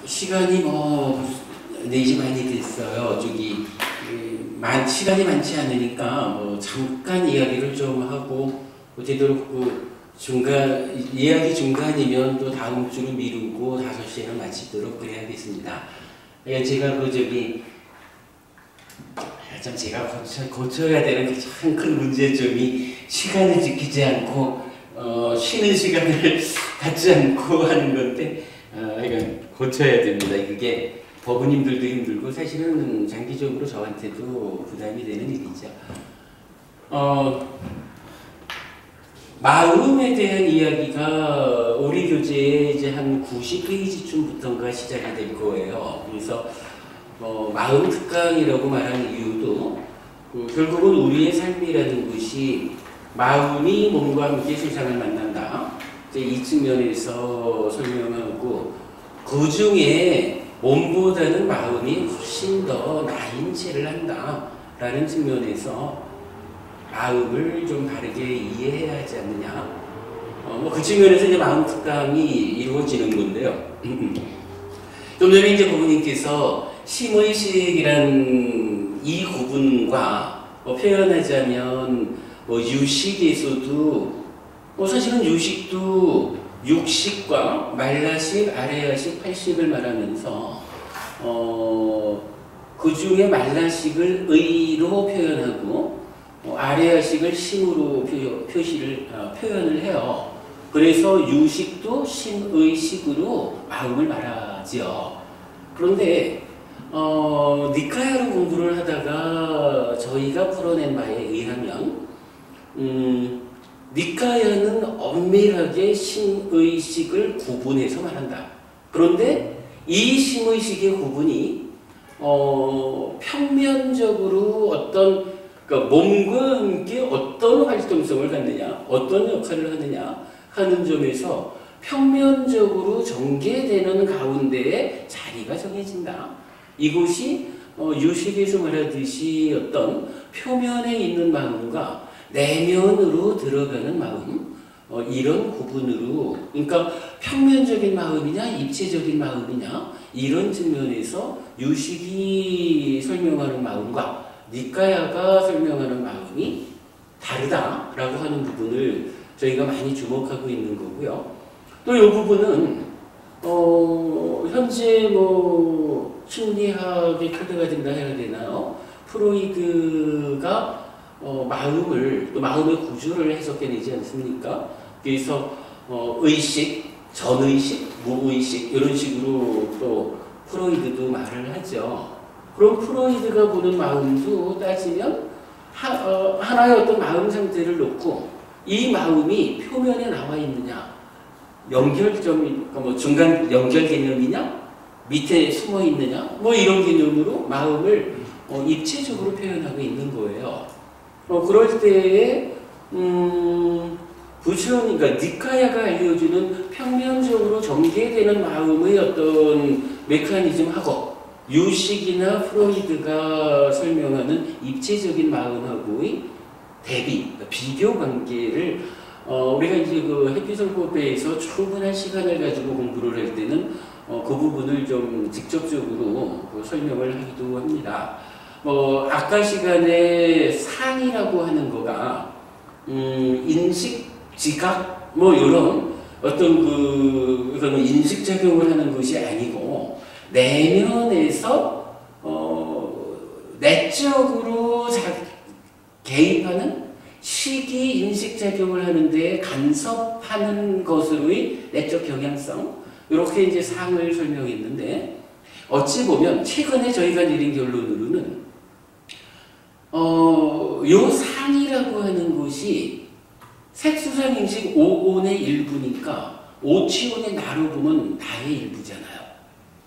시간이 뭐 4시 반이 됐어요. 시간이 많지 않으니까 뭐 잠깐 이야기를 좀 하고 되도록 이야기 중간이면 또 다음 주로 미루고 5시에는 마치도록 그래야겠습니다. 제가 제가 고쳐야 되는 가장 큰 문제점이 시간을 지키지 않고 쉬는 시간을 갖지 않고 하는 건데 이건 고쳐야 됩니다. 그게 법원님들도 힘들고 사실은 장기적으로 저한테도 부담이 되는 일이죠. 마음에 대한 이야기가 우리 교재에 이제 한 90페이지쯤부터인가 시작이 될 거예요. 그래서 마음 특강이라고 말하는 이유도 결국은 우리의 삶이라는 것이 마음이 몸과 함께 세상을 만난다. 이제 이 측면에서 설명하고 그 중에 몸보다는 마음이 훨씬 더 나인 체를 한다. 라는 측면에서 마음을 좀 바르게 이해해야 하지 않느냐. 그 측면에서 이제 마음 특강이 이루어지는 건데요. 좀 전에 이제 부모님께서 심의식이란 이 구분과 표현하자면 유식에서도 사실은 유식도 육식과 말라식, 아래야식, 팔식을 말하면서 그 중에 말라식을 의로 표현하고 아래야식을 심으로 표현을 해요. 그래서 유식도 심의식으로 마음을 말하지요. 그런데 니카야로 공부를 하다가 저희가 풀어낸 바에 의하면 니카야는 엄밀하게 심의식을 구분해서 말한다. 그런데 이 심의식의 구분이 평면적으로 그러니까 몸과 함께 어떤 활동성을 갖느냐, 어떤 역할을 하느냐 하는 점에서 평면적으로 전개되는 가운데에 자리가 정해진다. 이것이 유식에서 말하듯이 어떤 표면에 있는 마음과 내면으로 들어가는 마음, 이런 구분으로, 그러니까 평면적인 마음이냐 입체적인 마음이냐 이런 측면에서 유식이 설명하는 마음과 니카야가 설명하는 마음이 다르다라고 하는 부분을 저희가 많이 주목하고 있는 거고요. 또 이 부분은 현재 심리학의 토대가 된다 해야 되나요? 프로이드가 마음의 구조를 해석해내지 않습니까? 그래서 의식, 전의식, 무의식 이런 식으로 또 프로이드도 말을 하죠. 그럼 프로이드가 보는 마음도 따지면 하나의 어떤 마음 상태를 놓고 이 마음이 표면에 나와 있느냐, 연결점이 중간 연결 개념이냐, 밑에 숨어 있느냐, 이런 개념으로 마음을 입체적으로 표현하고 있는 거예요. 그럴 때에 그러니까 니카야가 알려주는 평면적으로 전개되는 마음의 어떤 메커니즘하고 유식이나 프로이드가 설명하는 입체적인 마음하고의 대비, 비교 관계를 우리가 이제 해피성법에서 충분한 시간을 가지고 공부를 할 때는 그 부분을 좀 직접적으로 설명을 하기도 합니다. 아까 시간에 상이라고 하는 거가 인식, 지각 이런 어떤 이거는 인식작용을 하는 것이 아니고 내면에서 내적으로 개입하는 식이 인식작용을 하는데 간섭하는 것으로의 내적 경향성, 이렇게 이제 상을 설명했는데 어찌 보면 최근에 저희가 내린 결론으로는 요 상이라고 하는 것이 색수상인식 5온의 일부니까 5치온의 나로 보면 나의 일부잖아요.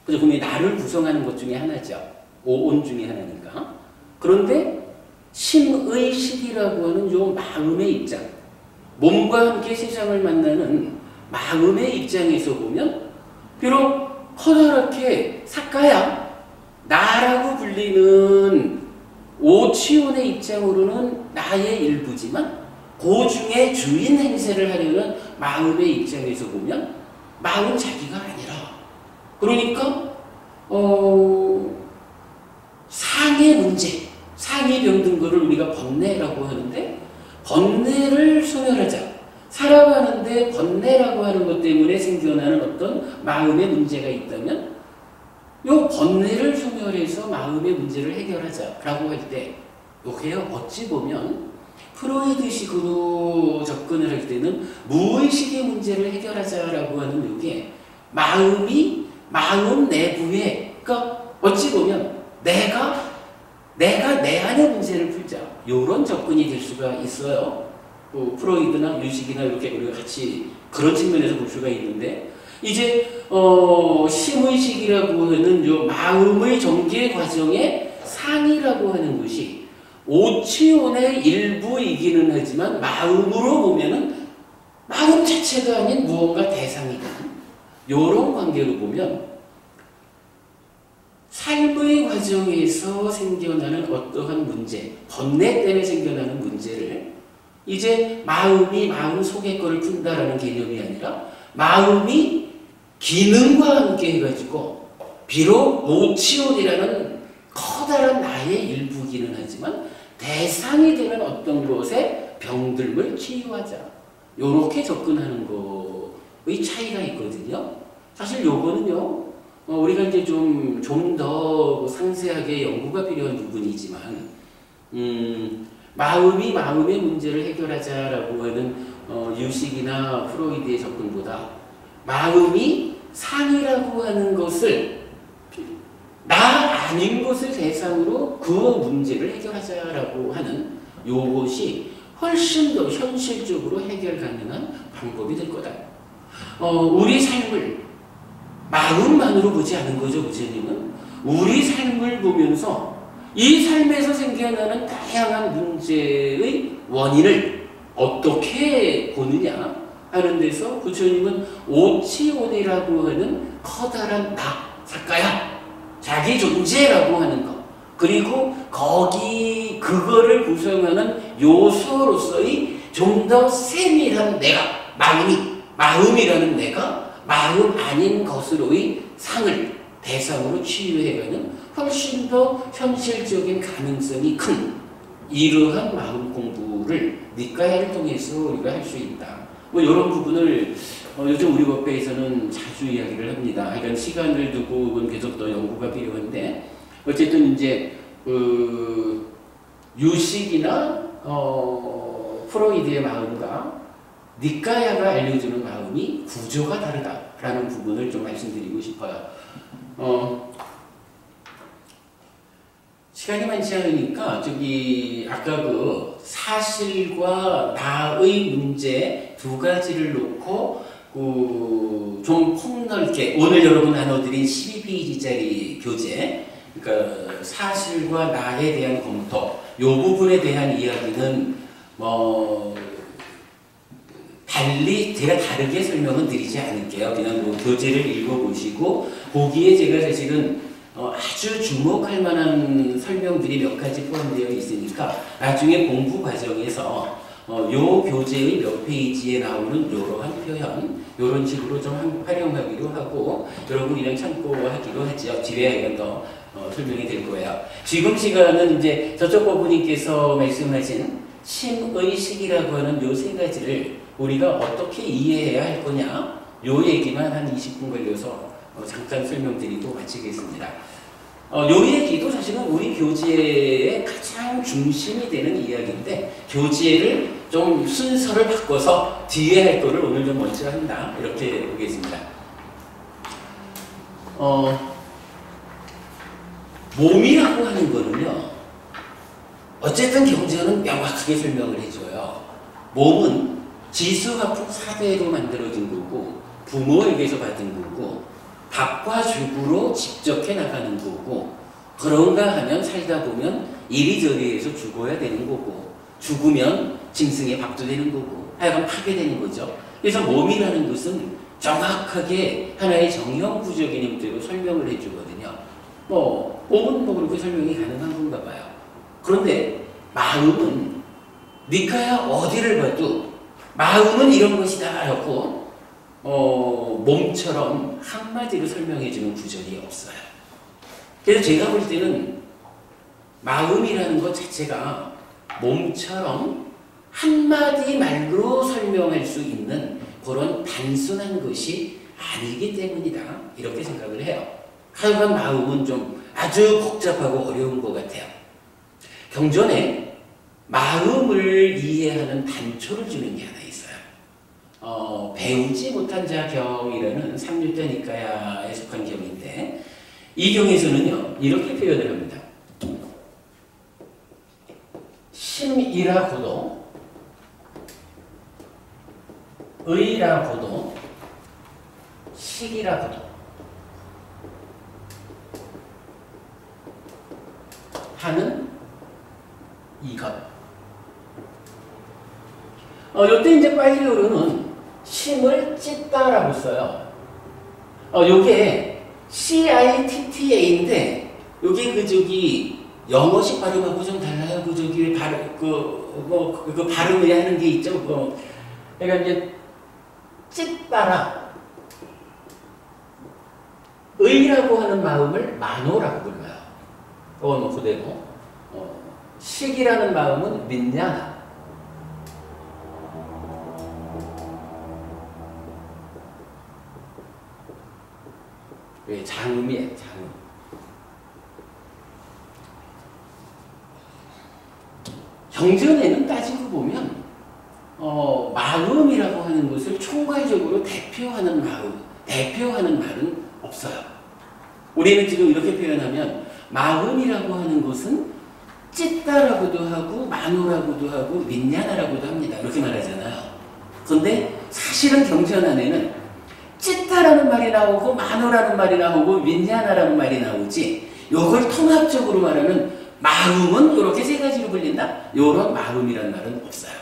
그래서 그러면 나를 구성하는 것 중에 하나죠. 5온 중에 하나니까. 그런데 심의식이라고 하는 요 마음의 입장, 몸과 함께 세상을 만나는 마음의 입장에서 보면 비록 커다랗게 사카야, 나라고 불리는 5치온의 입장으로는 나의 일부지만 그 중에 주인 행세를 하려는 마음의 입장에서 보면 마음은 자기가 아니라, 그러니까 상의 문제, 상이 병든 거를 우리가 번뇌라고 하는데, 번뇌를 소멸하자. 살아가는데 번뇌라고 하는 것 때문에 생겨나는 어떤 마음의 문제가 있다면, 요 번뇌를 소멸해서 마음의 문제를 해결하자라고 할 때, 요게 어찌 보면 프로이드식으로 접근을 할 때는 무의식의 문제를 해결하자라고 하는 요게 마음 내부에, 그러니까 어찌 보면 내가 내 안의 문제를 풀자, 요런 접근이 될 수가 있어요. 프로이드나 유식이나 이렇게 우리가 같이 그런 측면에서 볼 수가 있는데, 이제 심의식이라고 하는 요 마음의 전개 과정의 상이라고 하는 것이 오치온의 일부이기는 하지만 마음으로 보면은 마음 자체가 아닌 무언가 대상이다. 요런 관계로 보면 삶의 과정에서 생겨나는 어떠한 문제, 번뇌 때문에 생겨나는 문제를 이제 마음이 마음 속의 거를 푼다라는 개념이 아니라 마음이 기능과 함께 해가지고 비록 오치온이라는 커다란 나의 일부기는 하지만 대상이 되는 어떤 것의 병들을 치유하자. 요렇게 접근하는 거의 차이가 있거든요. 사실 요거는요, 우리가 이제 좀 더 상세하게 연구가 필요한 부분이지만, 마음이 마음의 문제를 해결하자라고 하는 유식이나 프로이드의 접근보다 마음이 상이라고 하는 것을 나 아닌 것을 대상으로 그 문제를 해결하자라고 하는 요것이 훨씬 더 현실적으로 해결 가능한 방법이 될 거다. 우리 삶을 마음만으로 보지 않은 거죠, 부처님은. 우리 삶을 보면서 이 삶에서 생겨나는 다양한 문제의 원인을 어떻게 보느냐 하는 데서 부처님은 오치온이라고 하는 커다란 나, 사카야, 자기 존재라고 하는 것, 그리고 그거를 구성하는 요소로서의 좀 더 세밀한 내가, 마음이라는 내가 마음 아닌 것으로의 상을 대상으로 치유해가는 훨씬 더 현실적인 가능성이 큰 이러한 마음 공부를 니까야를 통해서 우리가 할 수 있다. 뭐 이런 부분을 요즘 우리 법회에서는 자주 이야기를 합니다. 그러니까 시간을 두고 계속 더 연구가 필요한데, 어쨌든 이제 유식이나 프로이드의 마음과 니까야가 알려주는 마음이 구조가 다르다라는 부분을 좀 말씀드리고 싶어요. 시간이 많지 않으니까 아까 그 사실과 나의 문제 두 가지를 놓고 좀 폭넓게 오늘 여러분 나눠드린 12페이지짜리 교재, 그러니까 사실과 나에 대한 검토, 이 부분에 대한 이야기는 제가 다르게 설명은 드리지 않을게요. 그냥 교재를 읽어보시고 거기에 제가 사실은 아주 주목할 만한 설명들이 몇 가지 포함되어 있으니까 나중에 공부 과정에서 요 교재의 몇 페이지에 나오는 이러한 표현, 이런 식으로 좀 활용하기로 하고 여러분이랑 참고하기로 하죠. 뒤에 이건 더 설명이 될 거예요. 지금 시간은 이제 저쪽 법부님께서 말씀하신 심의식이라고 하는 요 세 가지를 우리가 어떻게 이해해야 할 거냐, 요 얘기만 한 20분 걸려서 잠깐 설명드리고 마치겠습니다. 요 얘기도 사실은 우리 교재의 가장 중심이 되는 이야기인데, 교재를 좀 순서를 바꿔서 뒤에 할 거를 오늘 좀 먼저 한다, 이렇게 보겠습니다. 몸이라고 하는 거는요, 어쨌든 경전은 명확하게 설명을 해줘요. 몸은 지수화풍 4대로 만들어진 거고, 부모에게서 받은 거고, 밥과 죽으로 직접해 나가는 거고, 그런가 하면 살다 보면 이리저리에서 죽어야 되는 거고, 죽으면 짐승의 밥도 되는 거고, 하여간 파괴되는 거죠. 그래서 몸이라는 것은 정확하게 하나의 정형 구조 개념대로 설명을 해주거든요. 몸은 그렇게 설명이 가능한 건가 봐요. 그런데 마음은 니까야 어디를 봐도 마음은 이런 것이다 라고 몸처럼 한마디로 설명해주는 구절이 없어요. 그래서 제가 볼 때는 마음이라는 것 자체가 몸처럼 한마디 말로 설명할 수 있는 그런 단순한 것이 아니기 때문이다. 이렇게 생각을 해요. 하여간 마음은 좀 아주 복잡하고 어려운 것 같아요. 경전에 마음을 이해하는 단초를 주는 게 하나 있어요. 배우지 못한 자 경이라는 삼류대 니까야에 속한 경인데 이 경에서는요 이렇게 표현을 합니다. 심이라고도 의라고도 식이라고도 하는 이것. 요때 이제 파일리오르는 심을 찢다라고 써요. 요게 CITTA인데 요게 영어식 발음하고 좀 달라요. 발음을 하는 게 있죠. 그러니까 이제 찢다라 의라고 하는 마음을 만호라고 불러요. 그건 그대로. 식이라는 마음은 민냐나. 장음이에요, 장음. 경전에는 따지고 보면 마음이라고 하는 것을 총괄적으로 대표하는 말은 없어요. 우리는 지금 이렇게 표현하면 마음이라고 하는 것은 찢다라고도 하고 만호라고도 하고 민냐나라고도 합니다. 이렇게 말하잖아요. 그런데 사실은 경전 안에는 찢다라는 말이 나오고 만호라는 말이 나오고 민냐나라는 말이 나오지 이걸 통합적으로 말하는 마음은 이렇게 세 가지로 불린다? 이런 마음이라는 말은 없어요.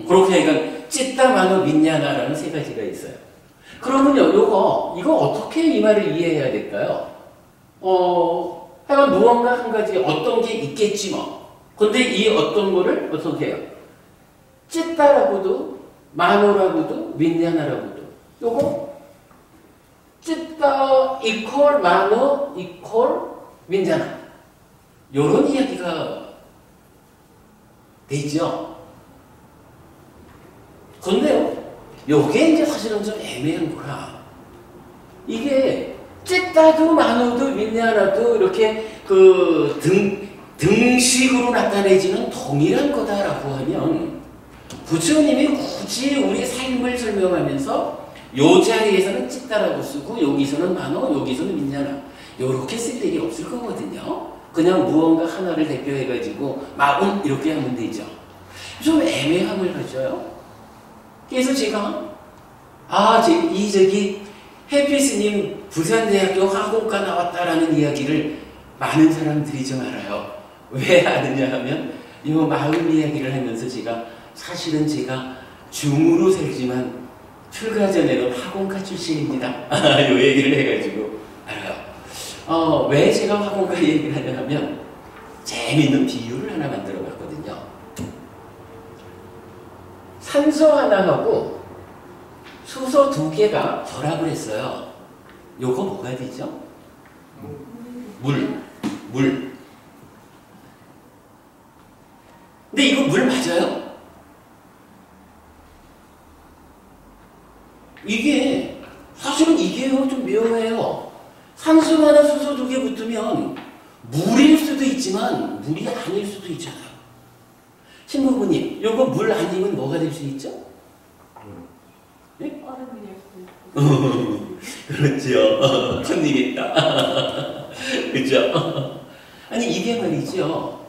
그렇게 하니까 찢다, 만호, 민냐나라는 세 가지가 있어요. 그러면요, 이거 어떻게 이 말을 이해해야 될까요? 하여간 무언가 한 가지 어떤 게 있겠지 뭐. 근데 이 어떤 거를 어떻게 해요? 찢다라고도, 만호라고도, 민냐나라고도. 요거 찢다 이퀄 만호 이퀄 민냐나. 요런 이야기가 되죠. 근데요, 요게 이제 사실은 좀 애매한 거라. 이게 찢다도 만호도 민냐나도 이렇게 등식으로 나타내지는 동일한 거다라고 하면 부처님이 굳이 우리 삶을 설명하면서 요 자리에서는 찢다라고 쓰고 여기서는 만호, 여기서는 민냐나 요렇게 쓸 일이 없을 거거든요. 그냥 무언가 하나를 대표해가지고 마음 이렇게 하면 되죠. 좀 애매함을 가져요. 그래서 제가 해피스님 부산대학교 화공과 나왔다라는 이야기를 많은 사람들이 좀 알아요. 왜 아느냐 하면 이 마음 이야기를 하면서 사실은 제가 중으로 살지만 출가 전에는 화공과 출신입니다. 요 얘기를 해가지고 알아요. 왜 제가 화공과 얘기를 하냐 하면 재미있는 비유를 하나 만들어 봤거든요. 산소 하나하고 수소 2개가 결합을 했어요. 요거 뭐가 되죠? 물. 근데 이거 물 맞아요? 사실은 이게요, 좀 묘해요. 산소 하나, 수소 2개 붙으면 물일 수도 있지만 물이 아닐 수도 있잖아요. 신부부님, 요거 물 아니면 뭐가 될 수 있죠? 네? 얼음이 될 수 있죠. 그렇죠. 천리겠다. 그죠? 아니, 이게 말이죠.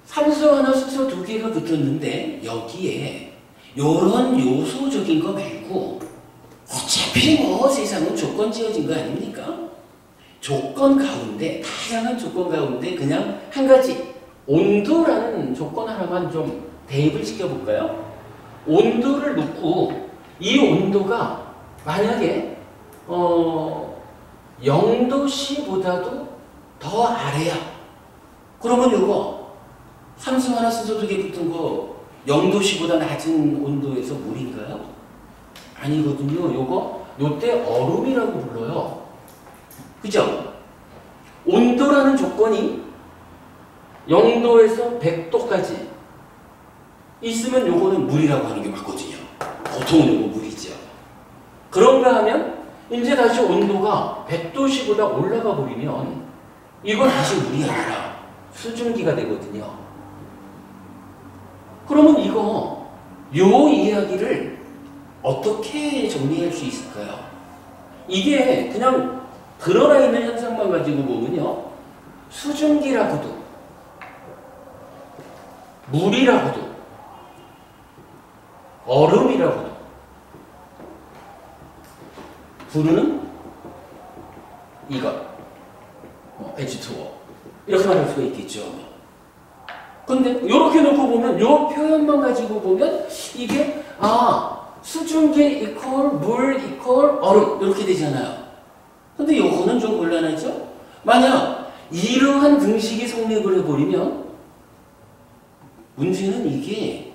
산소 하나, 수소 2개가 붙었는데, 여기에 요런 요소적인 거 말고, 어차피 세상은 조건 지어진 거 아닙니까? 다양한 조건 가운데 그냥 한 가지, 온도라는 조건 하나만 좀 대입을 시켜볼까요? 온도를 놓고, 이 온도가 만약에 0도씨보다도 더 아래야. 그러면 요거 산소 하나 수소 2개 붙은 거 0도씨보다 낮은 온도에서 물인가요? 아니거든요. 요때 얼음이라고 불러요. 그죠? 온도라는 조건이 0도에서 100도까지 있으면 요거는 물이라고 하는 게 맞거든요. 보통은 요거 물이죠. 그런가 하면 이제 다시 온도가 100도씨보다 올라가 버리면 이건 다시 물이 아니라 수증기가 되거든요. 그러면 요 이야기를 어떻게 정리할 수 있을까요? 이게 그냥 드러나 있는 현상만 가지고 보면요. 수증기라고도, 물이라고도, 얼음이라고도 부르는 이것, H2O. 이렇게 말할 수가 있겠죠. 근데 이렇게 놓고 보면 이 표현만 가지고 보면 이게 수증기 이퀄 물 이퀄 얼음 이렇게 되잖아요. 근데 요거는 좀 곤란하죠? 만약 이러한 등식이 성립을 해버리면 문제는 이게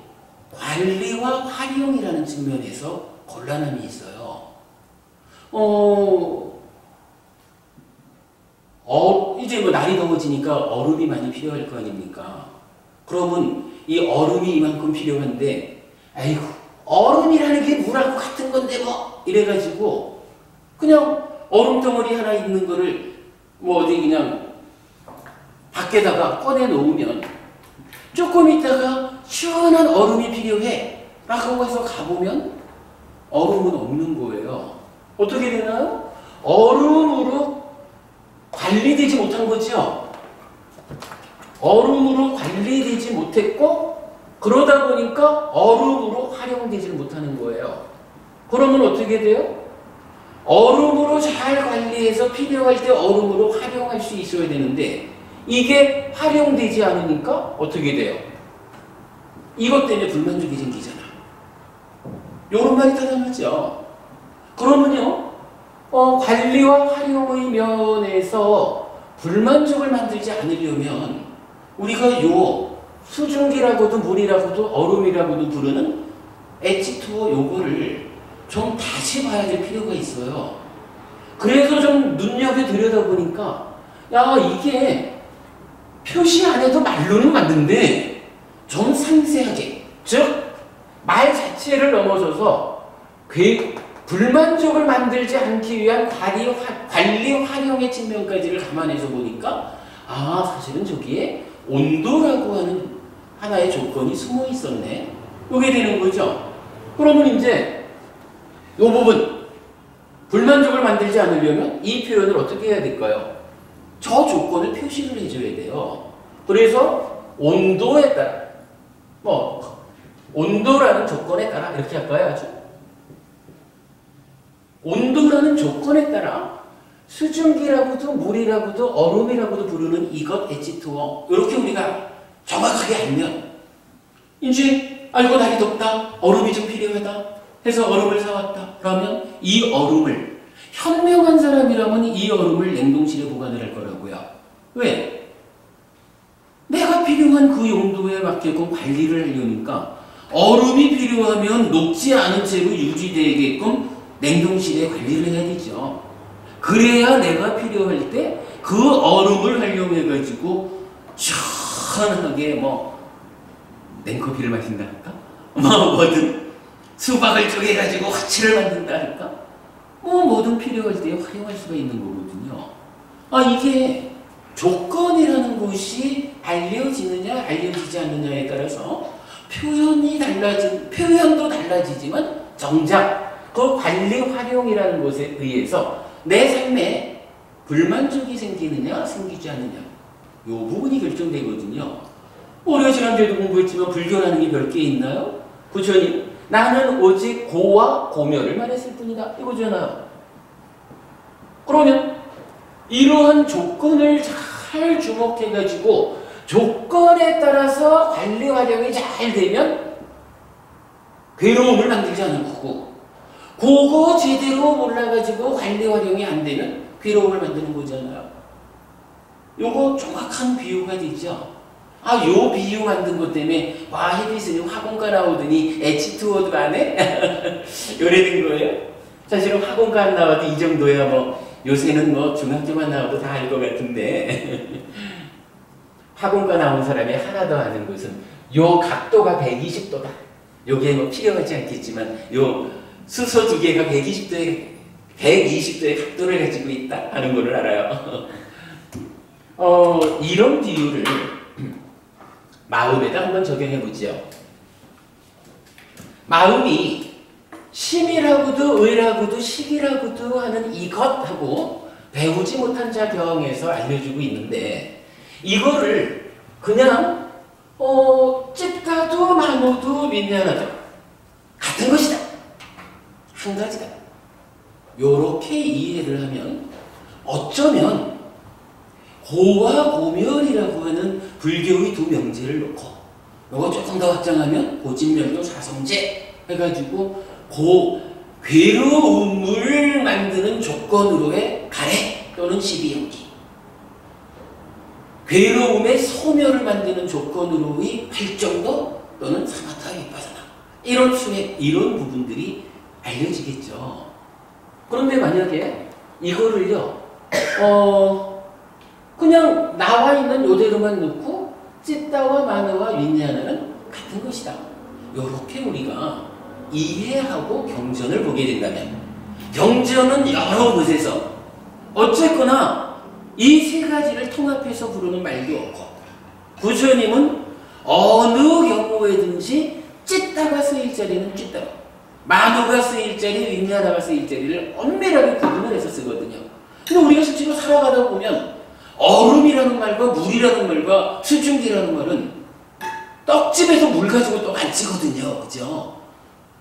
관리와 활용이라는 측면에서 곤란함이 있어요. 이제 뭐 날이 더워지니까 얼음이 많이 필요할 거 아닙니까? 그러면 이 얼음이 이만큼 필요한데, 아이고, 얼음이라는 게 물하고 같은 건데 뭐, 이래가지고, 그냥 얼음덩어리 하나 있는 거를 뭐 어디 그냥 밖에다가 꺼내 놓으면 조금 있다가 시원한 얼음이 필요해. 라고 해서 가보면 얼음은 없는 거예요. 어떻게 되나요? 얼음으로 관리되지 못한 거죠. 얼음으로 관리되지 못했고 그러다 보니까 얼음으로 활용되지 못하는 거예요. 그러면 어떻게 돼요? 얼음으로 잘 관리해서 필요할 때 얼음으로 활용할 수 있어야 되는데 이게 활용되지 않으니까 어떻게 돼요? 이것 때문에 불만족이 생기잖아. 요런 말이 타당하죠. 그러면요, 관리와 활용의 면에서 불만족을 만들지 않으려면 우리가 요 수증기라고도 물이라고도 얼음이라고도 부르는 H2O 요거를 좀 다시 봐야 될 필요가 있어요. 그래서 좀 눈여겨 들여다보니까 이게 표시 안 해도 말로는 맞는데 좀 상세하게, 즉 말 자체를 넘어서서 불만족을 만들지 않기 위한 관리 활용의 측면까지를 감안해서 보니까 사실은 저기에 온도라고 하는 하나의 조건이 숨어 있었네. 이게 되는 거죠. 그러면 이제 이 부분 불만족을 만들지 않으려면 이 표현을 어떻게 해야 될까요? 저 조건을 표시를 해줘야 돼요. 그래서 온도에 따라 온도라는 조건에 따라 이렇게 할까요? 아주 온도라는 조건에 따라 수증기라고도 물이라고도 얼음이라고도 부르는 이것 H2O 이렇게 우리가 정확하게 알면 이제 이거 날이 덥다 얼음이 좀 필요하다 해서 얼음을 사왔다 그러면 이 얼음을 현명한 사람이라면 이 얼음을 냉동실에 보관을 할 거라고요. 왜? 내가 필요한 그 용도에 맞게끔 관리를 하려니까 얼음이 필요하면 녹지 않은 채로 유지되게끔 냉동실에 관리를 해야 되죠. 그래야 내가 필요할 때 그 얼음을 활용해가지고 시원하게 냉커피를 마신다 할까? 뭐든 수박을 쪼개가지고 화채를 만든다 할까? 뭐든 필요할 때 활용할 수가 있는 거거든요. 이게 조건이라는 것이 알려지느냐 알려지지 않느냐에 따라서 표현도 달라지지만 정작 그 관리 활용이라는 것에 의해서 내 삶에 불만족이 생기느냐 생기지 않느냐 이 부분이 결정되거든요. 우리가 지난주에도 공부했지만 불교라는 게 별 게 있나요? 부처님 나는 오직 고와 고멸을 말했을 뿐이다 이거잖아요. 그러면 이러한 조건을 잘 주목해가지고 조건에 따라서 관리 활용이 잘 되면 괴로움을 만들지 않을 거고 그거 제대로 몰라가지고 관리 활용이 안 되면 괴로움을 만드는 거잖아요. 요거 정확한 비유가 되죠. 요 비유 만든 것 때문에 혜비스님 학원가 나오더니 H2O도 안 해? 요래 된 거예요. 사실은 학원가 안 나와도 이 정도야 요새는 뭐 중학교만 나와도 다 알 것 같은데 학원가 나온 사람이 하나 더 아는 것은 요 각도가 120도다. 요게 뭐 필요하지 않겠지만 요 수소 두 개가 120도의 각도를 가지고 있다 하는 거를 알아요. 이런 비유를 마음에다 한번 적용해 보죠. 마음이 심이라고도 의라고도 식이라고도 하는 이것하고 배우지 못한 자 병에서 알려주고 있는데 이거를 그냥 찝다도 나눠도 민냐나도 같은 것이다. 한 가지다. 요렇게 이해를 하면 어쩌면 고와 고멸이라고 하는 불교의 두 명제를 놓고 요거 조금 더 확장하면 고진멸도 사성제 해가지고 괴로움을 만드는 조건으로의 가래 또는 시비연기, 괴로움의 소멸을 만드는 조건으로의 활정도 또는 사마타 위파사나 이런 수의 이런 부분들이 알려지겠죠. 그런데 만약에 이거를요 그냥 나와 있는 요대로만 놓고 찌따와 마나와 윈냐나는 같은 것이다. 요렇게 우리가 이해하고 경전을 보게 된다면 경전은 여러 곳에서 어쨌거나 이 세 가지를 통합해서 부르는 말도 없고 부처님은 어느 경우에든지 찌따가 쓰일 자리는 찌따로 마누가 쓰일 자리, 윈냐나가 쓰일 자리를 엄밀하게 구분을 해서 쓰거든요. 근데 우리가 실제로 살아가다 보면 얼음이라는 말과 물이라는 말과 수증기라는 말은 떡집에서 물 가지고 떡 안 쓰거든요. 그죠?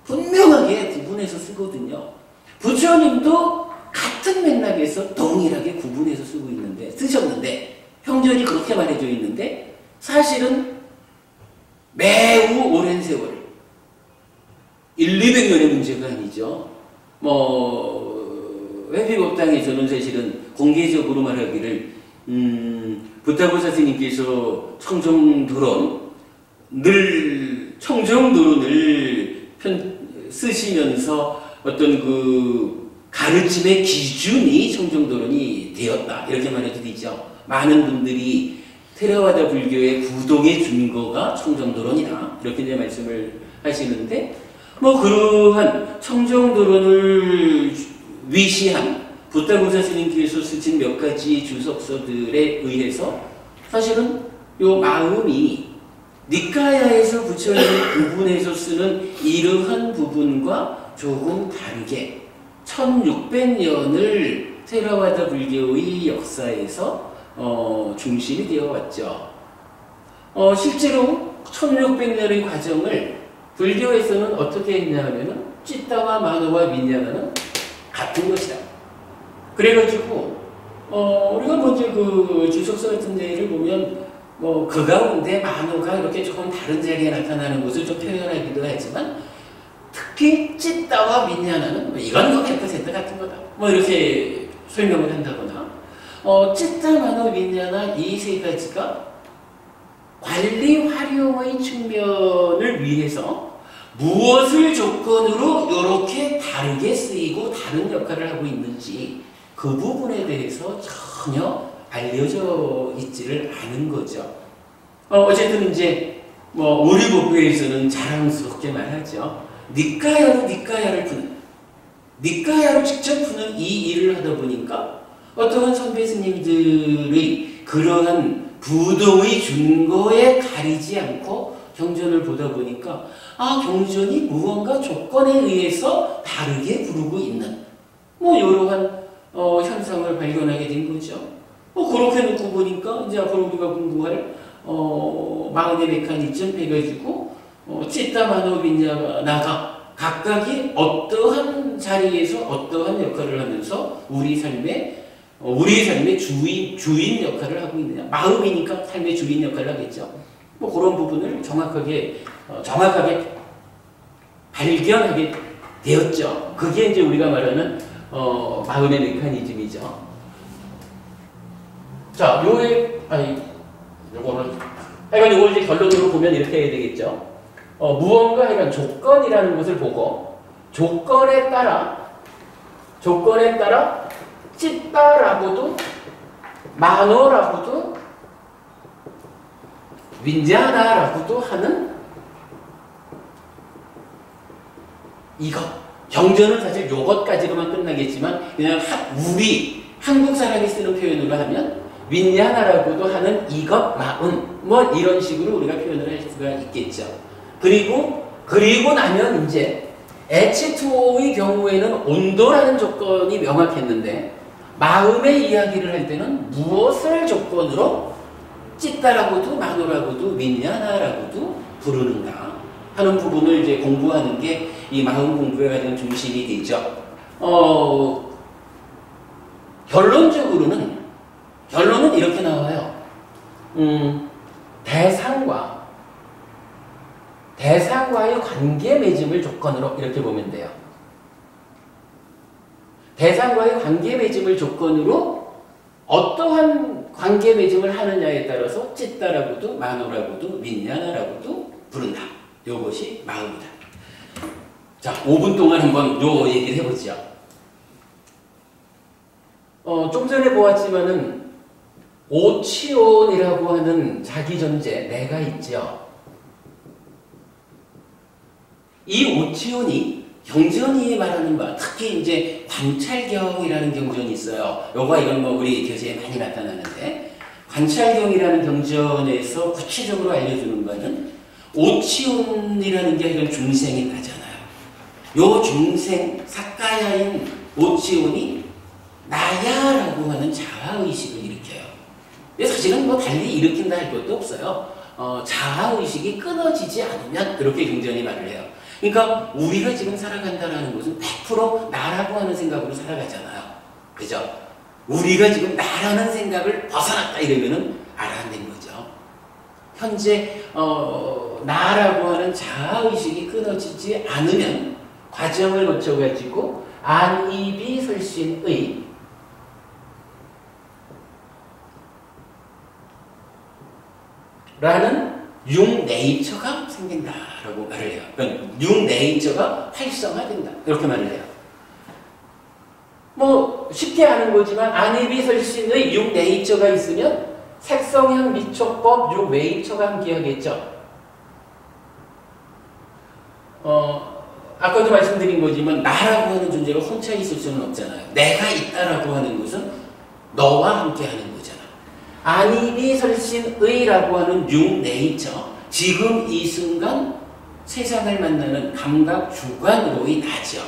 분명하게 구분해서 쓰거든요. 부처님도 같은 맥락에서 동일하게 구분해서 쓰셨는데 형전이 그렇게 말해져 있는데 사실은 매우 오랜 세월 200년의 문제가 아니죠. 회피법당에서는 사실은 공개적으로 말하기를 부타보사 스님께서 청정도론을 쓰시면서 어떤 그 가르침의 기준이 청정도론이 되었다 이렇게 말해도 되죠. 많은 분들이 테라와다 불교의 구동의 준거가 청정도론이다 이렇게 이제 말씀을 하시는데 그러한 청정도론을 위시한 부타보사 스님께서 쓰신 몇 가지 주석서들에 의해서 사실은 요 마음이 니카야에서 부처님이 구분해서 쓰는 이러한 부분과 조금 다르게 1600년을 테라와다 불교의 역사에서 중심이 되어 왔죠. 실제로 1600년의 과정을 불교에서는 어떻게 했냐 하면은 찌따와 마노와 윈냐나는 같은 것이다. 그래가지고 우리가 먼저 그 주석서 같은 데를 보면 그 가운데 마노가 이렇게 조금 다른 자리에 나타나는 것을 좀 표현하기도 하지만 특히 찌따와 윈냐나는 이건 100% 같은 거다. 이렇게 설명을 한다거나 찌따, 마노, 윈냐나 이 세 가지가 관리 활용의 측면을 위해서 무엇을 조건으로 이렇게 다르게 쓰이고 다른 역할을 하고 있는지 그 부분에 대해서 전혀 알려져 있지를 않은 거죠. 어쨌든 이제 우리 법회에서는 자랑스럽게 말하죠. 니까야로 직접 푸는 이 일을 하다 보니까 어떠한 선배 스님들의 그러한 부동의 준거에 가리지 않고 경전을 보다 보니까 경전이 무언가 조건에 의해서 다르게 부르고 있는 이러한 현상을 발견하게 된 거죠. 그렇게 놓고 보니까 이제 앞으로 우리가 공부할 마흔의 메커니즘 해가지고 찌따 마노 윈냐나가 각각이 어떠한 자리에서 어떠한 역할을 하면서 우리 삶의 주인 역할을 하고 있느냐. 마음이니까 삶의 주인 역할을 하겠죠. 그런 부분을 정확하게 발견하게 되었죠. 그게 이제 우리가 말하는 마음의 메커니즘이죠. 자, 이걸 이제 결론으로 보면 이렇게 해야 되겠죠. 무언가 하여간 조건이라는 것을 보고 조건에 따라 찌따 만호라고도 윈냐나라고도 하는 이것. 경전은 사실 요것까지로만 끝나겠지만 그냥 우리 한국 사람이 쓰는 표현으로 하면 윈냐나라고도 하는 이것 마음 뭐 이런 식으로 우리가 표현을 할 수가 있겠죠. 그리고 나면 이제 H2O의 경우에는 온도라는 조건이 명확했는데 마음의 이야기를 할 때는 무엇을 조건으로 찌따라고도 만호라고도 윈냐나라고도 부르는가 하는 부분을 이제 공부하는 게 이 마음 공부의 가장 중심이 되죠. 결론은 이렇게 나와요. 대상과의 관계 맺음을 조건으로 이렇게 보면 돼요. 대상과의 관계 맺음을 조건으로 어떠한 관계 맺음을 하느냐에 따라서 찌따라고도 만호라고도 윈냐나라고도 부른다. 요것이 마음이다. 자, 5분 동안 한번 요 얘기를 해보죠. 좀 전에 보았지만은 오치온이라고 하는 자기 존재, 내가 있죠. 이 오치온이 경전이 말하는 바, 특히 이제 관찰경이라는 경전이 있어요. 이건 뭐 우리 교재에 많이 나타나는데, 관찰경이라는 경전에서 구체적으로 알려주는 바는 오치온이라는 게 이런 중생이 나잖아요. 요 중생, 사카야인 오치온이 나야라고 하는 자아의식을 일으켜요. 사실은 뭐 달리 일으킨다 할 것도 없어요. 자아의식이 끊어지지 않으면 그렇게 경전이 말을 해요. 그러니까 우리가 지금 살아간다는 것은 100% 나라고 하는 생각으로 살아가잖아요. 그죠? 우리가 지금 나라는 생각을 벗어났다 이러면은 알아낸 거죠. 현재 나라고 하는 자아의식이 끊어지지 않으면 과정을 거쳐가지고 안이비설신의 라는 융네이처가 생긴다라고 말을 해요. 그러니까 융네이처가 활성화된다. 이렇게 말을 해요. 뭐 쉽게 아는 거지만 안이비설신의 융네이처가 있으면 색성형 미촉법 융웨이처가 함께하겠죠. 아까도 말씀드린 거지만 나라고 하는 존재가 혼자 있을 수는 없잖아요. 내가 있다라고 하는 것은 너와 함께 하는 거잖아. 안이비설신의라고 하는 융네이처, 지금 이 순간 세상을 만나는 감각 주관으로의 나죠.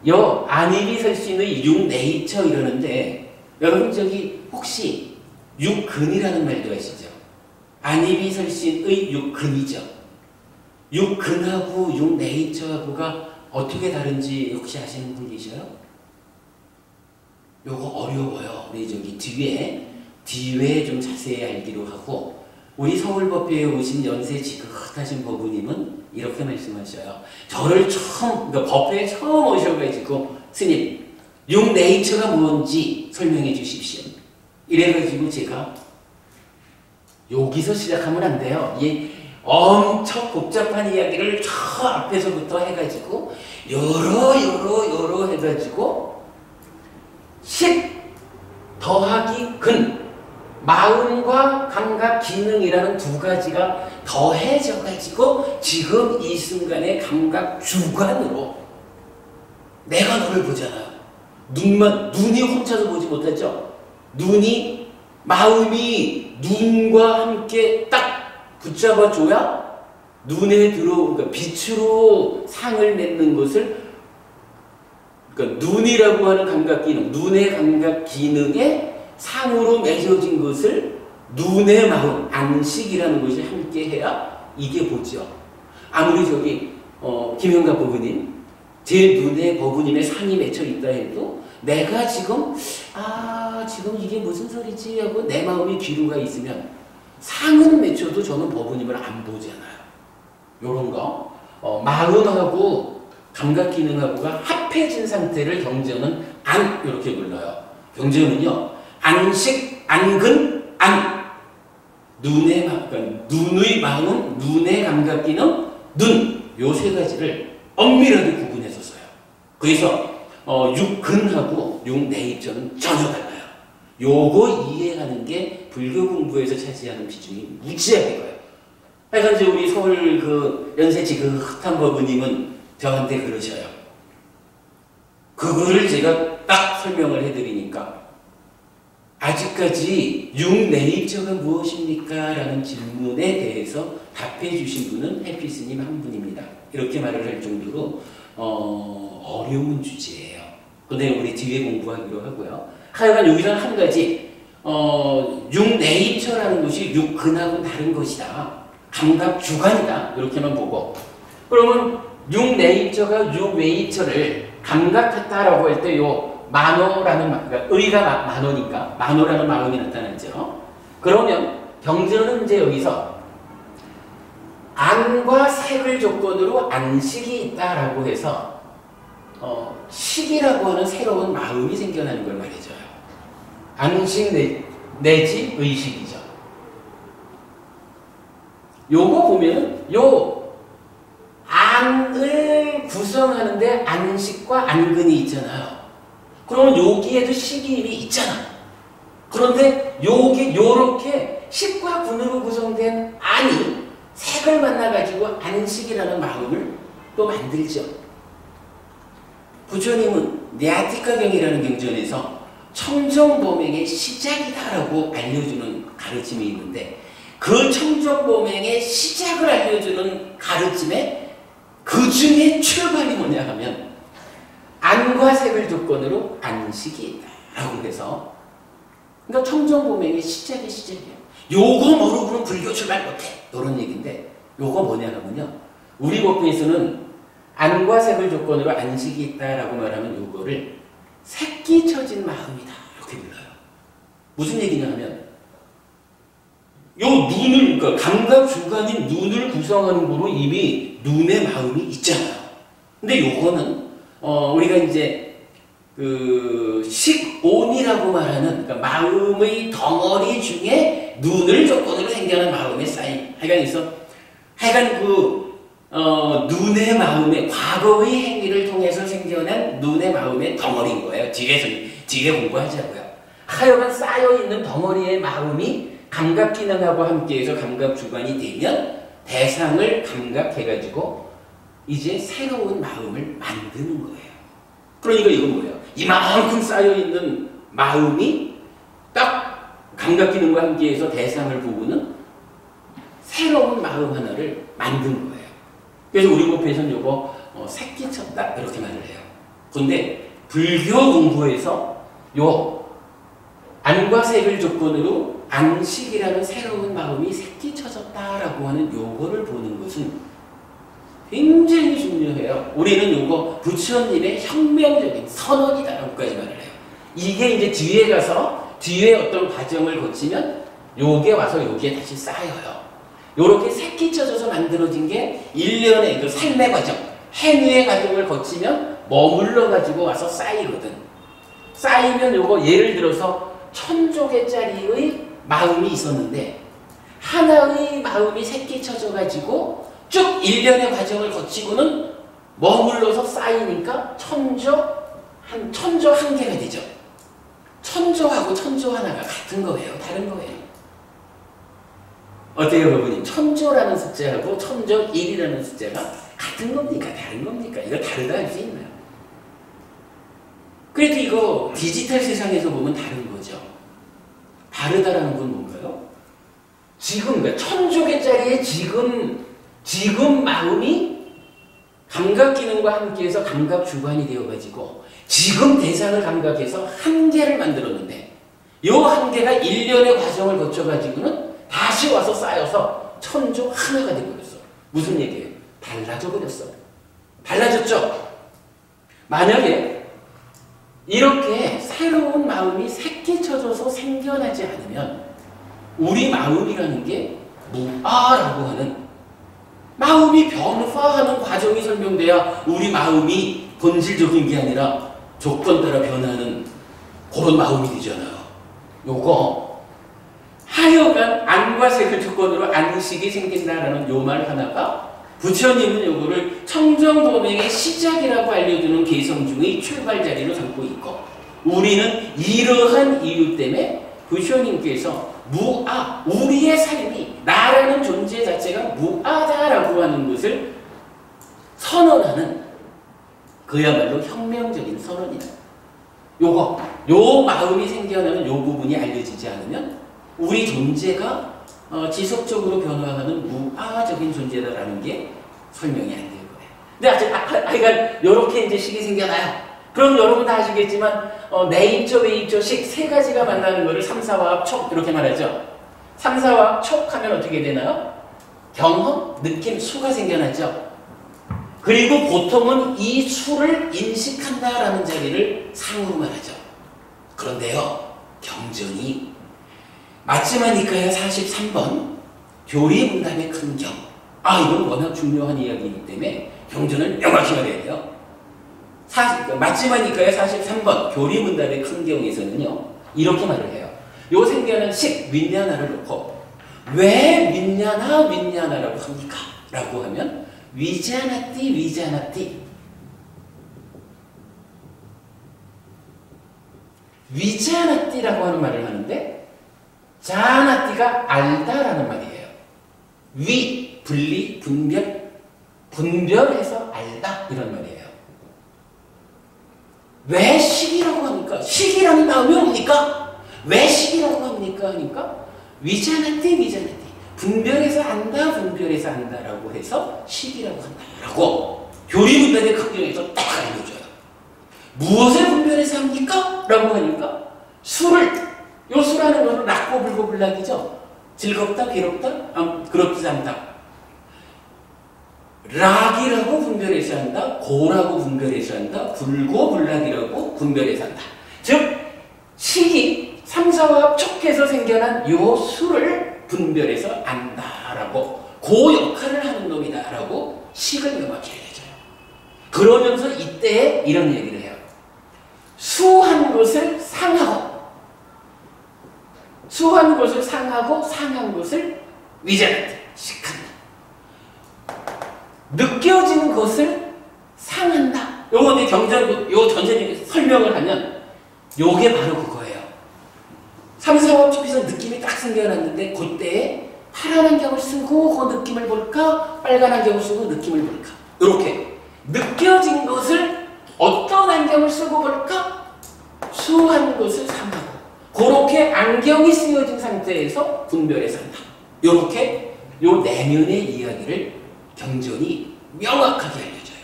요 안이비설신의 융네이처 이러는데 여러분 저기 혹시 육근이라는 말도 아시죠? 안이비설신의 육근이죠. 육근하고 육네이처하고가 어떻게 다른지 혹시 아시는 분 계셔요? 요거 어려워요. 우리 저기 뒤에 좀 자세히 알기로 하고, 우리 서울법회에 오신 연세 지긋하신 법우님은 이렇게 말씀하셔요. 저를 그러니까 법회에 처음 오셔가지고 스님, 육네이처가 뭔지 설명해 주십시오. 이래가지고 제가 여기서 시작하면 안 돼요. 이 엄청 복잡한 이야기를 저 앞에서부터 해가지고 여러 해가지고 10 더하기 근, 마음과 감각 기능이라는 두 가지가 더해져가지고 지금 이 순간의 감각 주관으로 내가 너를 보잖아요. 눈이 혼자서 보지 못하죠. 마음이 눈과 함께 딱 붙잡아줘야 눈에 그러니까 빛으로 상을 맺는 것을, 그러니까 눈이라고 하는 감각 기능, 눈의 감각 기능에 상으로 맺어진 것을 눈의 마음, 안식이라는 것이 함께 해야 이게 보죠. 아무리 저기 김영갑 법우님, 제 눈에 법우님의 상이 맺혀 있다 해도 내가 지금 이게 무슨 소리지 하고 내 마음이 귀로가 있으면 상은 맺혀도 저는 법우님을 안 보잖아요. 요런 거 마음하고 감각 기능하고가 합해진 상태를 경전은 안 이렇게 불러요. 경전은요, 안식, 안근, 안. 눈의 마음, 눈의 감각 기능, 눈. 요 세 가지를 엄밀하게 구분해서 써요. 그래서 육근하고 육내입절은 전혀 달라요. 요거 이해하는 게 불교 공부에서 차지하는 비중이 무지하게 커요. 하여간 이제 우리 서울 그 연세지 그 흑탄 법부님은 저한테 그러셔요. 그거를 제가 딱 설명을 해드리니까 아직까지 육내입자가 무엇입니까? 라는 질문에 대해서 답해 주신 분은 헬피스님 한 분입니다. 이렇게 말을 할 정도로 어려운 주제예요. 근데 우리 뒤에 공부하기로 하고요. 하여간 여기서는 한 가지 육내입처라는 것이 육근하고는 다른 것이다. 감각주관이다. 이렇게만 보고 그러면 육내입처가 육외입처를 감각했다라고 할 때 요 만호라는 그러니까 의가 만호니까 만호라는 마음이 나타나죠. 그러면 경전은 이제 여기서 안과 색을 조건으로 안식이 있다라고 해서 식이라고 하는 새로운 마음이 생겨나는 걸 말해줘요. 안식 내지 의식이죠. 요거 보면은 요 안을 구성하는데 안식과 안근이 있잖아요. 그러면 여기에도 식이 이미 있잖아. 그런데 요렇게 식과 군으로 구성된 안이 색을 만나가지고 안식이라는 마음을 또 만들죠. 부처님은 냐티카경이라는 경전에서 청정보맹의 시작이다라고 알려주는 가르침이 있는데 그 청정보맹의 시작을 알려주는 가르침에 그 중에 출발이 뭐냐 하면 안과 색을 조건으로 안식이 있다라고 해서 그러니까 청정보맹의 시작이에요. 요거 모르고는 불교 출발 못해. 이런 얘기인데 요거 뭐냐면요. 우리 법회에서는 안과 색을 조건으로 안식이 있다라고 말하면 요거를 색기처진 마음이다. 이렇게 불러요. 무슨 얘기냐 하면 요 눈을 그러니까 감각 주관인 눈을 구성하는 거로 이미 눈의 마음이 있잖아요. 근데 요거는 우리가 이제 그 식온이라고 말하는 그러니까 마음의 덩어리 중에 눈을 조건으로 생겨나는 마음의 쌓임. 하여간 그 눈의 마음의 과거의 행위를 통해서 생겨난 눈의 마음의 덩어리인 거예요. 뒤에 공부하자고요. 하여간 쌓여있는 덩어리의 마음이 감각 기능하고 함께해서 감각 주관이 되면 대상을 감각해가지고 이제 새로운 마음을 만드는 거예요. 그러니까 이건 뭐예요? 이만큼 쌓여있는 마음이 딱 감각 기능과 함께해서 대상을 보고는 새로운 마음 하나를 만든 거예요. 그래서 우리 법회에서는 요거 색기쳤다 이렇게 말을 해요. 그런데 불교 공부에서 요 안과 색을 조건으로 안식이라는 새로운 마음이 색기쳐졌다라고 하는 요거를 보는 것은 굉장히 중요해요. 우리는 요거 부처님의 혁명적인 선언이다라고까지 말을 해요. 이게 이제 뒤에 가서 뒤에 어떤 과정을 거치면 요게 와서 여기에 다시 쌓여요. 요렇게 색기쳐져서 만들어진 게 일련의 그 삶의 과정, 행위의 과정을 거치면 머물러 가지고 와서 쌓이거든. 쌓이면 요거 예를 들어서 1000조개짜리의 마음이 있었는데 하나의 마음이 색기쳐져 가지고 쭉 일련의 과정을 거치고는 머물러서 쌓이니까 천조 한 개가 되죠. 천조하고 천조 하나가 같은 거예요. 다른 거예요. 어때요, 여러분이? 천조라는 숫자하고 천조 1이라는 숫자가 같은 겁니까? 다른 겁니까? 이거 다르다 할 수 있나요? 그래도 이거 디지털 세상에서 보면 다른 거죠. 다르다라는 건 뭔가요? 지금, 그러니까 1000조개짜리의 지금 마음이 감각 기능과 함께해서 감각 주관이 되어가지고 지금 대상을 감각해서 한 개를 만들었는데 이 한 개가 일련의 과정을 거쳐가지고는 다시 와서 쌓여서 1000조 하나가 되어버렸어. 무슨 얘기예요? 달라져 버렸어. 달라졌죠? 만약에 이렇게 새로운 마음이 새끼쳐져서 생겨나지 않으면 우리 마음이라는 게 무아라고 하는 마음이 변화하는 과정이 설명돼야 우리 마음이 본질적인 게 아니라 조건 따라 변하는 그런 마음이 되잖아요. 요거 하여간 안과 색을 조건으로 안식이 생긴다라는 요 말 하나가 부처님은 요거를 청정보명의 시작이라고 알려주는 개성 중의 출발 자리로 삼고 있고, 우리는 이러한 이유 때문에 부처님께서 무아, 우리의 삶이 나라는 존재 자체가 무아다라고 하는 것을 선언하는 그야말로 혁명적인 선언이다. 요 마음이 생겨나는 요 부분이 알려지지 않으면 우리 존재가 지속적으로 변화하는 무아적인 존재다라는 게 설명이 안 될 거예요. 근데 하여간 요렇게 이제 식이 생겨나요. 그럼 여러분 다 아시겠지만 내입조, 외입조, 식 세 가지가 만나는 거를 삼사화합, 촉 이렇게 말하죠. 삼사화합, 촉 하면 어떻게 되나요? 경험, 느낌, 수가 생겨나죠. 그리고 보통은 이 수를 인식한다라는 자리를 상으로 말하죠. 그런데요, 경전이 마치마니카야 43번 교리문답의 큰 경. 이건 워낙 중요한 이야기이기 때문에 경전을 명확히 말해야 돼요. 마치마니카야 43번 교리문답의 큰 경에서는요, 이렇게 말을 해요. 요 생겨난 식, 윈냐나를 놓고 왜 윈냐나라고 합니까? 라고 하면 위자나띠 위자나띠라고 하는 말을 하는데, 자나띠가 알다라는 말이에요. 위, 분리, 분별해서 알다 이런 말이에요. 왜 식이라고 합니까? 식이라는 마음이 옵니까? 왜 식이라고 합니까? 하니까 위자나띠 분별해서 안다라고 해서 식이라고 한다라고 교리문답의 강경에서 딱 알려줘요. 무엇을 분별해서 합니까? 라고 하니까 요 수라는 것은 락고 불고 불락이죠. 즐겁다, 괴롭다, 그렇지 않다. 락이라고 분별해서 한다, 고라고 분별해서 한다, 불고 불락이라고 분별해서 한다. 즉 식이 삼사화합 촉해서 생겨난 요 수를 분별해서 안다라고, 그 역할을 하는 놈이다라고 식을 명확히 알려줘요. 그러면서 이때 이런 얘기를 해요. 수한 것을 상하고 상한 것을 위자나띠, 식한다. 느껴지는 것을 상한다. 요거 전제적인 설명을 하면 요게 바로 그거예요. 삼사화합 촉에서 느낌이 딱 생겨났는데 그때에 파란 안경을 쓰고 그 느낌을 볼까? 빨간 안경을 쓰고 느낌을 볼까? 이렇게 느껴진 것을 어떤 안경을 쓰고 볼까? 수한 것을 상하고, 그렇게 안경이 쓰여진 상태에서 분별해서 한다. 이렇게 요 내면의 이야기를 경전이 명확하게 알려줘요.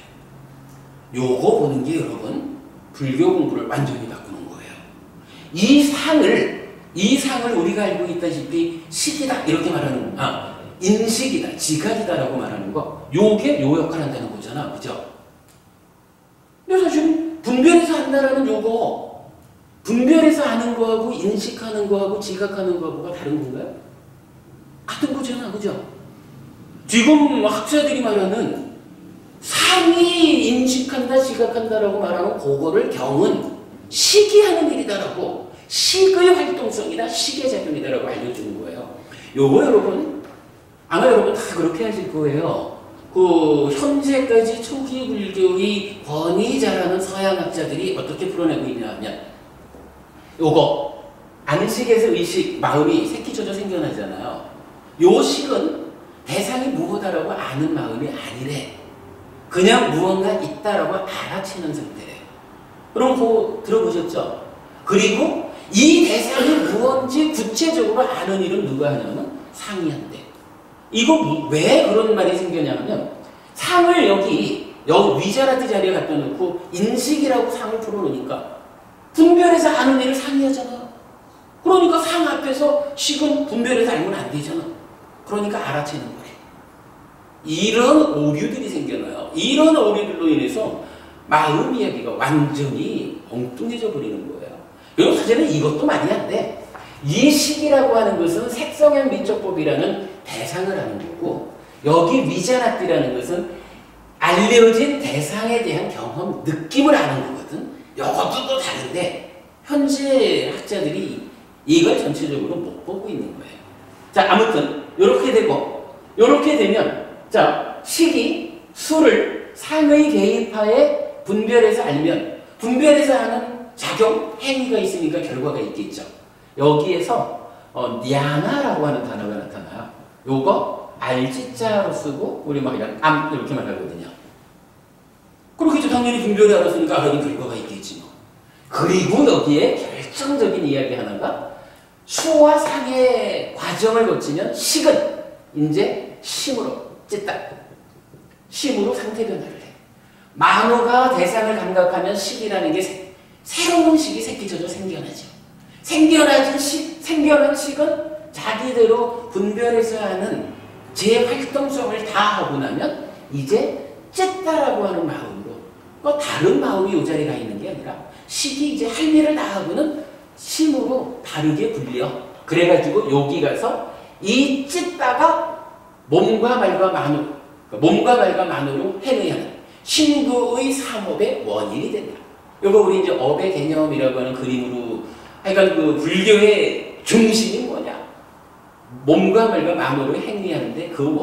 요거 보는 게 여러분 불교 공부를 완전히 바꾸는 거예요. 이 상을 우리가 알고 있다시피 식이다 이렇게 말하는, 인식이다, 지각이다라고 말하는 거, 요게 요 역할을 한다는 거잖아, 그죠? 근데 사실 분별해서 한다라는 요거, 분별해서 하는 거하고 인식하는 거하고 지각하는 거하고가 다른 건가요? 같은 거잖아, 그죠? 지금 학자들이 말하는 상이 인식한다, 지각한다라고 말하는 그거를 경은 식이 하는 일이다라고, 식의 활동성이다, 식의 작용이다라고 알려주는 거예요. 요거 여러분, 아마 여러분 다 그렇게 하실 거예요. 현재까지 초기 불교의 권위자라는 서양학자들이 어떻게 풀어내고 있냐 하면, 요거 안식에서 의식, 마음이 새끼쳐져 생겨나잖아요. 요 식은 대상이 무엇다라고 아는 마음이 아니래. 그냥 무언가 있다라고 알아채는 상태래요. 그럼 그거 들어보셨죠? 그리고 이 대상이 무언지 구체적으로 아는 일은 누가 하냐면 상이 한대. 이거 왜 그런 말이 생겨냐면, 상을 여기 위자나띠 자리에 갖다 놓고 인식이라고 상을 풀어놓으니까 분별해서 아는 일을 상이 하잖아. 그러니까 상 앞에서 식은 분별해서 알면 안 되잖아. 그러니까 알아채는 거래. 이런 오류들이 생겨나요. 이런 오류들로 인해서 마음 이야기가 완전히 엉뚱해져 버리는 거예요. 여러분 사실은 이것도 말이 안 돼. 이 식이라고 하는 것은 색성향 미적법이라는 대상을 하는 거고, 여기 위자나띠라는 것은 알려진 대상에 대한 경험, 느낌을 아는 거거든. 이것도 또 다른데 현재 학자들이 이걸 전체적으로 못 보고 있는 거예요. 자, 아무튼 이렇게 되고, 이렇게 되면, 자, 식이 수를 상의 개입하에 분별해서 알면 분별해서 하는 작용, 행위가 있으니까 결과가 있겠죠. 여기에서 냐나라고 하는 단어가 나타나요. 요거 알지자로 쓰고 우리 막 이런 이렇게 말하거든요. 그렇겠죠. 당연히 분별이 알았으니까 알아는 결과가 있겠지 뭐. 그리고 여기에 결정적인 이야기 하나가 수와 상의 과정을 거치면 식은 이제 심으로 찢다. 심으로 상태 변화를 해. 만호가 대상을 감각하면 식이라는 게 새로운 식이 새끼져서 생겨나죠. 생겨난 식은 자기대로 분별해서 하는 제 활동성을 다 하고 나면 이제 찢다라고 하는 마음으로 다른 마음이 이 자리에 가 있는 게 아니라 식이 이제 할 일을 다 하고는 심으로 다르게 불려. 그래가지고 여기 가서 이 찢다가 몸과 말과 만으로 행위하는 신구의 삼업의 원인이 된다. 이거 우리 이제 업의 개념이라고 하는 그림으로 하여간 그 불교의 중심이 뭐냐? 몸과 말과 만으로 행위하는데 그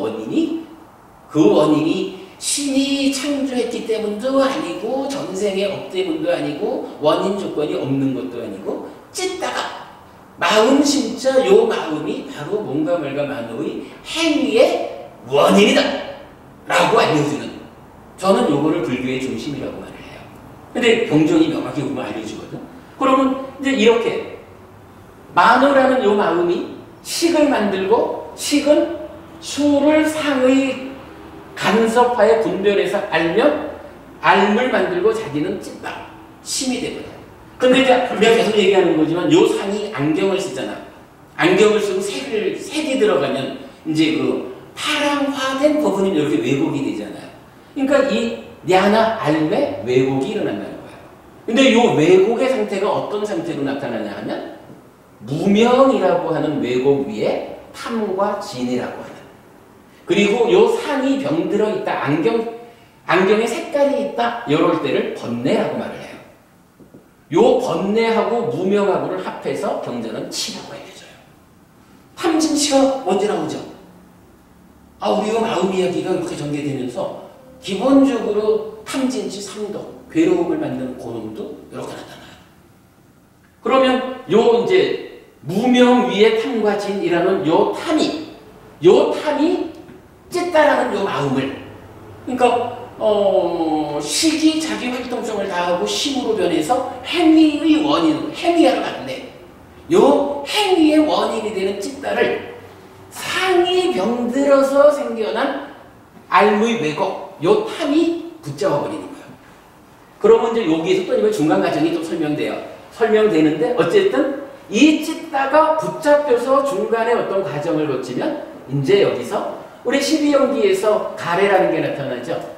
원인이 신이 창조했기 때문도 아니고 전생의 업 때문도 아니고 원인 조건이 없는 것도 아니고 찢다가 마음 심자 요 마음이 바로 몸과 말과 만으로의 행위의 원인이다 라고 알려주는, 저는 요거를 불교의 중심이라고 말을 해요. 근데 경전이 명확히 보면 알려주거든. 그러면 이제 이렇게 만호라는 요 마음이 식을 만들고 식은 수를 상의 간섭하에 분별해서 알면 알물 만들고 자기는 찢다. 심이 되거든. 근데 이제 내가 계속 얘기하는 거지만 요 상이 안경을 쓰잖아. 안경을 쓰고 색이 들어가면 이제 그 파랑화된 부분이 이렇게 왜곡이 되잖아요. 그러니까 이 냐나 알매 왜곡이 일어난다는 거예요. 근데 요 왜곡의 상태가 어떤 상태로 나타나냐 하면 무명이라고 하는 왜곡 위에 탐과 진이라고 하는, 그리고 요 상이 병들어 있다, 안경에 색깔이 있다, 이럴 때를 번뇌라고 말을 해요. 요 번뇌하고 무명하고를 합해서 경전은 치라고 알려줘요. 탐진치가 언제 나오죠? 우리가 마음 이야기가 이렇게 전개되면서 기본적으로 탐진치 3도, 괴로움을 만드는 고놈도 이렇게 나타나요. 그러면 요 이제 무명 위에 탐과 진이라는 요 탐이 찢다라는 요 마음을, 그러니까 식이 자기 활동성을 다하고 심으로 변해서 행위의 원인으로 행위하러 가는데 요 행위의 원인이 되는 찢다를 상이 병들어서 생겨난 알무의 왜곡, 요 탐이 붙잡아버리는 거예요. 그러면 이제 여기에서 또 이번 중간 과정이 또 설명되는데 어쨌든 이 찢다가 붙잡혀서 중간에 어떤 과정을 거치면 이제 여기서 우리 12연기에서 가래라는 게 나타나죠.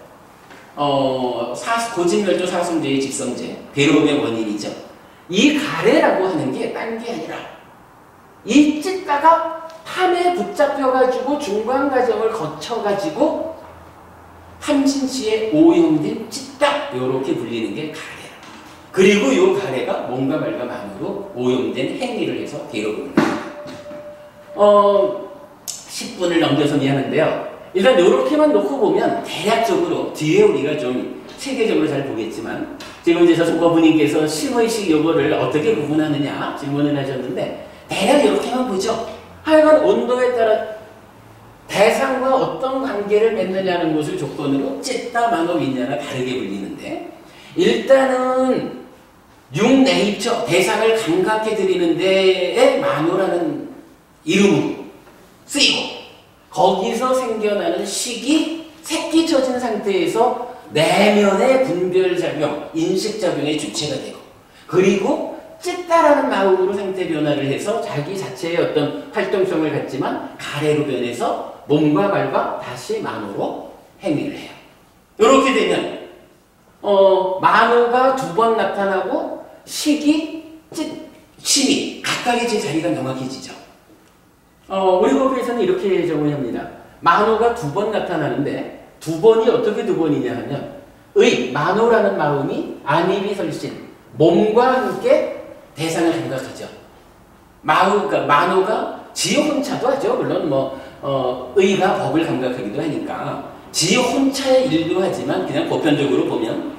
고진멸조 사성제의 직성제, 괴로움의 원인이죠. 이 가래라고 하는 게 딴 게 아니라 이 찢다가 탐에 붙잡혀가지고 중간 과정을 거쳐가지고 탐진치에 오염된 찢다, 이렇게 불리는 게 가래. 그리고 이 가래가 몸과 말과 만으로 오염된 행위를 해서 괴로움을 합니다. 10분을 넘겨서 미안한데요. 일단 이렇게만 놓고 보면 대략적으로 뒤에 우리가 좀 체계적으로 잘 보겠지만, 지금 이제 저승법부님께서 심의식 요거를 어떻게 구분하느냐 질문을 하셨는데 대략 이렇게만 보죠. 하여간 온도에 따라 대상과 어떤 관계를 맺느냐는 것을 조건으로 찢다, 만호, 윈냐나 다르게 불리는데, 일단은 육네이처, 대상을 감각해 드리는 데에 만호라는 이름으로 쓰이고, 거기서 생겨나는 식이 새끼 쳐진 상태에서 내면의 분별작용, 인식작용의 주체가 되고, 그리고 찢다라는 마음으로 상태 변화를 해서 자기 자체의 어떤 활동성을 갖지만 가래로 변해서 몸과 말과 다시 만호로 행위를 해요. 이렇게 되면 만호가 2번 나타나고 식이, 심이 각각의 제 자리가 명확해지죠. 우리 법에서는 이렇게 정의합니다. 만호가 2번 나타나는데 2번이 어떻게 2번이냐 하면 만호라는 마음이 안입이 설신, 몸과 함께 대상을 감각하죠. 그러니까 만호가 지 혼자도 하죠. 물론 의가 법을 감각하기도 하니까 지 혼자의 일도 하지만 그냥 보편적으로 보면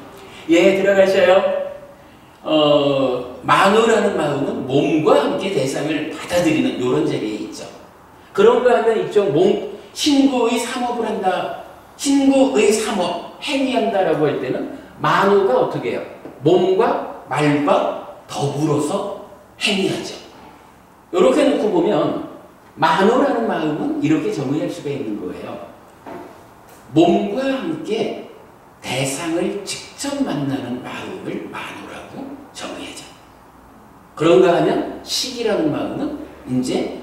예 들어가셔요. 만우라는 마음은 몸과 함께 대상을 받아들이는 이런 자리에 있죠. 그런가 하면 이쪽 신구의 삼업을 한다. 신구의 삼업 행위한다라고 할 때는 만우가 어떻게 해요? 몸과 말과 더불어서 행위하죠. 이렇게 놓고 보면 만우라는 마음은 이렇게 정의할 수가 있는 거예요. 몸과 함께 대상을 직접 만나는 마음을 만우라고 정의하죠. 그런가 하면 식이라는 마음은 이제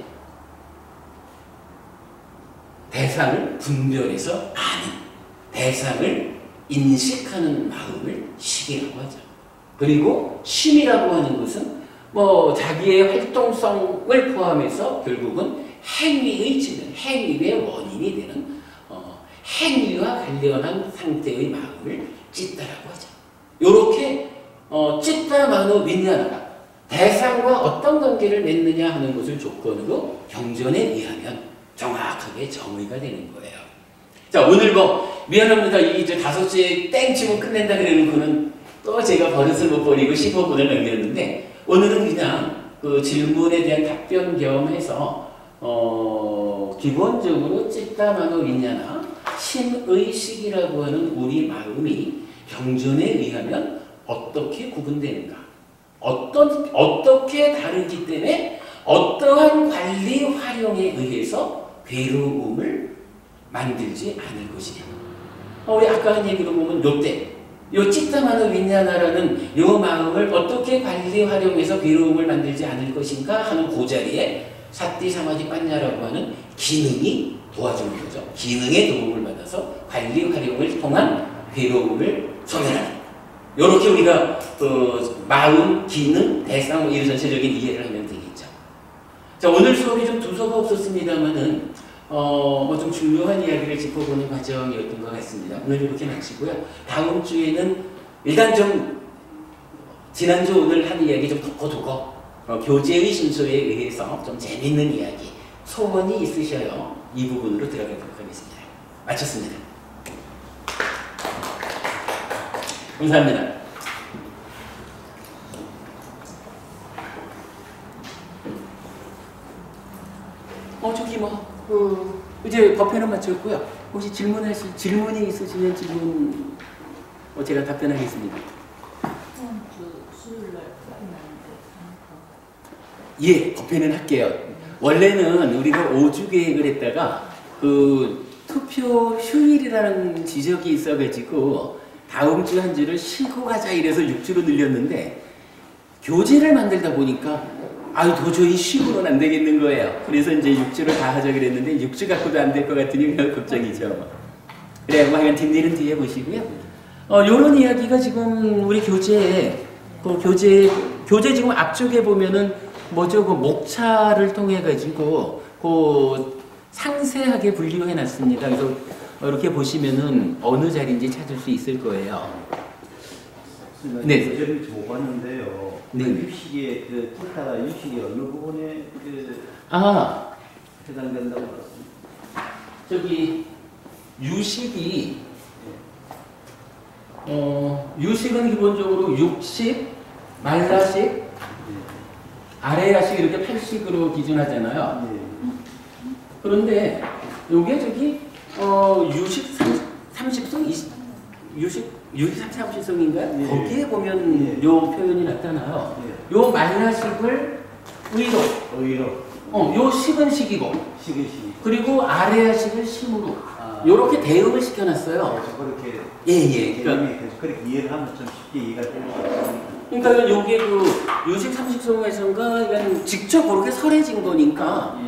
대상을 분별해서 아는, 대상을 인식하는 마음을 식이라고 하죠. 그리고 심이라고 하는 것은 뭐 자기의 활동성을 포함해서 결국은 행위의 진행, 행위의 원인이 되는 행위와 관련한 상태의 마음을 찢다라고 하죠. 이렇게 찢다 만우 윈냐나가 대상과 어떤 관계를 맺느냐 하는 것을 조건으로 경전에 의하면 정확하게 정의가 되는 거예요. 자, 오늘 미안합니다. 이제 5시에 땡 치고 끝낸다 그러는 거는 또 제가 버릇을 못 버리고 15분을 넘겼는데 오늘은 그냥 그 질문에 대한 답변 겸해서 기본적으로 찢다 만우 윈냐나 심의식이라고 하는 우리 마음이 경전에 의하면 어떻게 구분되는가? 어떻게 다르기 때문에 어떠한 관리 활용에 의해서 괴로움을 만들지 않을 것이냐. 우리 아까 한 얘기로 보면 요 찢다마는 윈냐나라는 요 마음을 어떻게 관리 활용해서 괴로움을 만들지 않을 것인가 하는 그 자리에 사띠 사마디 빠냐라고 하는 기능이 도와주는 거죠. 기능의 도움을 받아서 관리 활용을 통한 괴로움을 소멸하는. 이렇게 우리가 마음, 기능, 대상 이런 전체적인 이해를 하면 되겠죠. 자, 오늘 수업이 좀 두서가 없었습니다만은 좀 중요한 이야기를 짚어보는 과정이었던 것 같습니다. 오늘 이렇게 마치고요. 다음 주에는 일단 좀 지난주 오늘 한 이야기 좀 두고 교재의 순서에 의해서 좀 재밌는 이야기, 소원이 있으셔요. 이 부분으로 들어가도록 하겠습니다. 마쳤습니다. 감사합니다. 저기 이제 법회는 마쳤고요. 혹시 질문이 있으시면 질문 제가 답변하겠습니다. 수요일날 예, 법회는 할게요. 원래는 우리가 5주 계획을 했다가 그 투표 휴일이라는 지적이 있어가지고 다음 주 한 주를 쉬고 가자 이래서 6주로 늘렸는데 교재를 만들다 보니까 도저히 쉬고는 안 되겠는 거예요. 그래서 이제 6주를 다 하자 그랬는데 6주 갖고도 안 될 것 같으니 걱정이죠. 그래, 하여간 뒷일은 뒤에 보시고요. 요런 이야기가 지금 우리 교재에 교재 지금 앞쪽에 보면은 뭐죠? 그 목차를 통해 가지고 상세하게 분류해 놨습니다. 그래서 이렇게 보시면은 어느 자리인지 찾을 수 있을 거예요. 네. 교재를 못 봤는데요. 네. 유식의 찢다가 유식이 어느 부분에 해당된다고 봤습니다. 저기 유식이 유식은 기본적으로 육식, 말라식, 아래야식 이렇게 8식으로 기준하잖아요. 그런데 요게 저기 유식 30성, 유식 30성인가요? 거기에 보면 요 표현이 나타나요. 요 말라식을 의로. 요 식은 식이고. 그리고 아래야식을 심으로. 요렇게 대응을 시켜놨어요. 그렇게. 예. 그렇게 이해를 하면 좀 쉽게 이해가 될 수 있습니다. 그러니까 요게 유식 30성에서인가 직접 그렇게 설해진 거니까.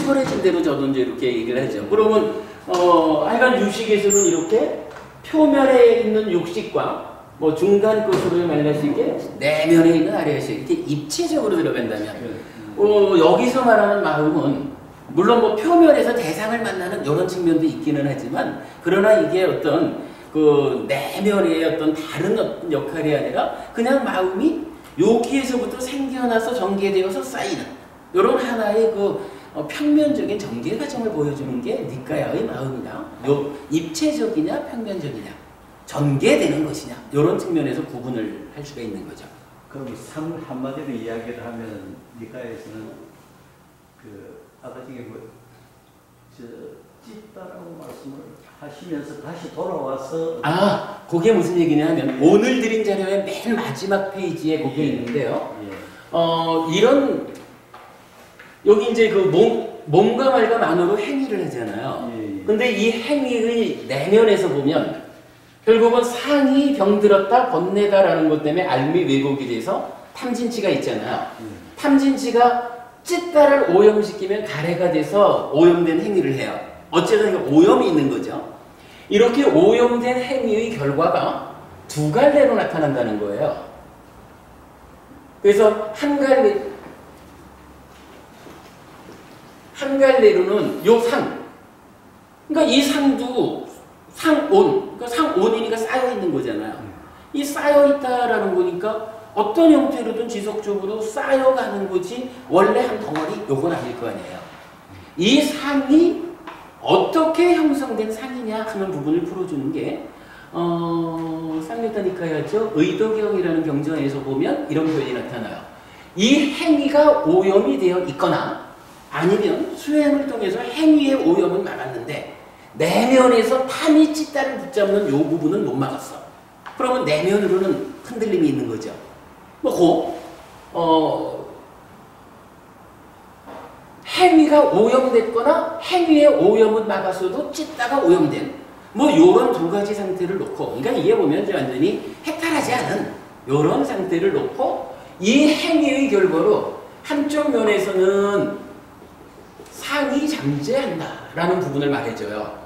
설해진 대로 저도 이제 이렇게 얘기를 하죠. 그러면 하여간 유식에서는 이렇게 표면에 있는 육식과 중간 끝으로의 말라식에 내면에 있는 아래야식 이렇게 입체적으로 들어간다면 여기서 말하는 마음은 물론 표면에서 대상을 만나는 이런 측면도 있기는 하지만 그러나 이게 어떤 그 내면의 어떤 다른 어떤 역할이 아니라 그냥 마음이 여기에서부터 생겨나서 전개되어서 쌓이는 이런 하나의 평면적인 전개 과정을 보여주는 게 니까야의 마음이다. 요 입체적이냐 평면적이냐 전개되는 것이냐 이런 측면에서 구분을 할 수가 있는 거죠. 그럼 상 한마디로 이야기를 하면 니까에서는 그 아까 저기 찢다라고 말씀을 하시면서 다시 돌아와서 그게 무슨 얘기냐 하면 오늘 드린 자료의 맨 마지막 페이지에 그게 있는데요. 이런 여기 이제 그 몸과 말과 만으로 행위를 하잖아요. 근데 이 행위의 내면에서 보면 결국은 상이 병들었다 번뇌다라는 것 때문에 알미 왜곡이 돼서 탐진치가 있잖아요. 탐진치가 찢다를 오염시키면 가래가 돼서 오염된 행위를 해요. 어쨌든 오염이 있는 거죠. 이렇게 오염된 행위의 결과가 두 갈래로 나타난다는 거예요. 그래서 한 갈래로는 요 상, 그러니까 이 상도 상온, 그러니까 상온이니까 쌓여 있는 거잖아요. 이 쌓여 있다라는 거니까 어떤 형태로든 지속적으로 쌓여가는 거지 원래 한 덩어리 요건 아닐 거 아니에요. 이 상이 어떻게 형성된 상이냐 하는 부분을 풀어주는 게 상메타니카야죠. 의도경이라는 경전에서 보면 이런 표현이 나타나요. 이 행위가 오염이 되어 있거나 아니면 수행을 통해서 행위의 오염은 막았는데 내면에서 탐이 찢다를 붙잡는 요 부분은 못 막았어. 그러면 내면으로는 흔들림이 있는 거죠. 행위가 오염됐거나 행위의 오염은 막았어도 찢다가 오염된 요런 두 가지 상태를 놓고, 그러니까 이게 보면 완전히 해탈하지 않은 요런 상태를 놓고 이 행위의 결과로 한쪽 면에서는 상이 잠재한다라는 부분을 말해줘요.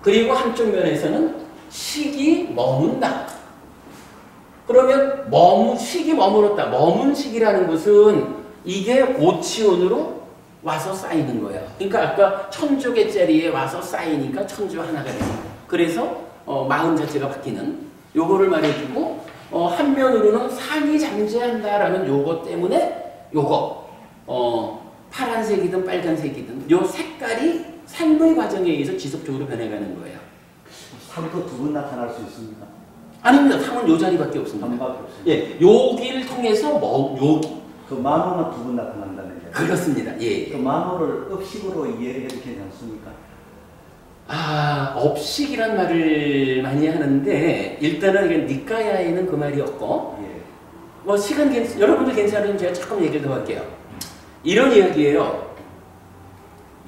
그리고 한쪽 면에서는 식이 머문다. 그러면 식이 머물었다. 머문 식이라는 것은 이게 오치온으로 와서 쌓이는 거예요. 그러니까 아까 1000조개짜리에 와서 쌓이니까 1000조 하나가 돼요. 그래서 마음 자체가 바뀌는 요거를 말해주고 한 면으로는 상이 잠재한다라는 요거 때문에 요거 파란색이든 빨간색이든 요 색깔이 삶의 과정에 의해서 지속적으로 변해가는 거예요. 상도 두 번 나타날 수 있습니다. 아닙니다. 상은 요 자리밖에 없습니다. 한 밖에 없습니다. 예, 여기를 통해서 그 만호만 두 번 나타난다는 얘기죠. 그렇습니다. 예. 그 만호를 업식으로 이해를 해도 되지 않습니까? 업식이란 말을 많이 하는데 일단은 니까야에는 그 말이 없고 시간 여러분들 괜찮으면 제가 조금 얘기를 더 할게요. 이런 이야기예요.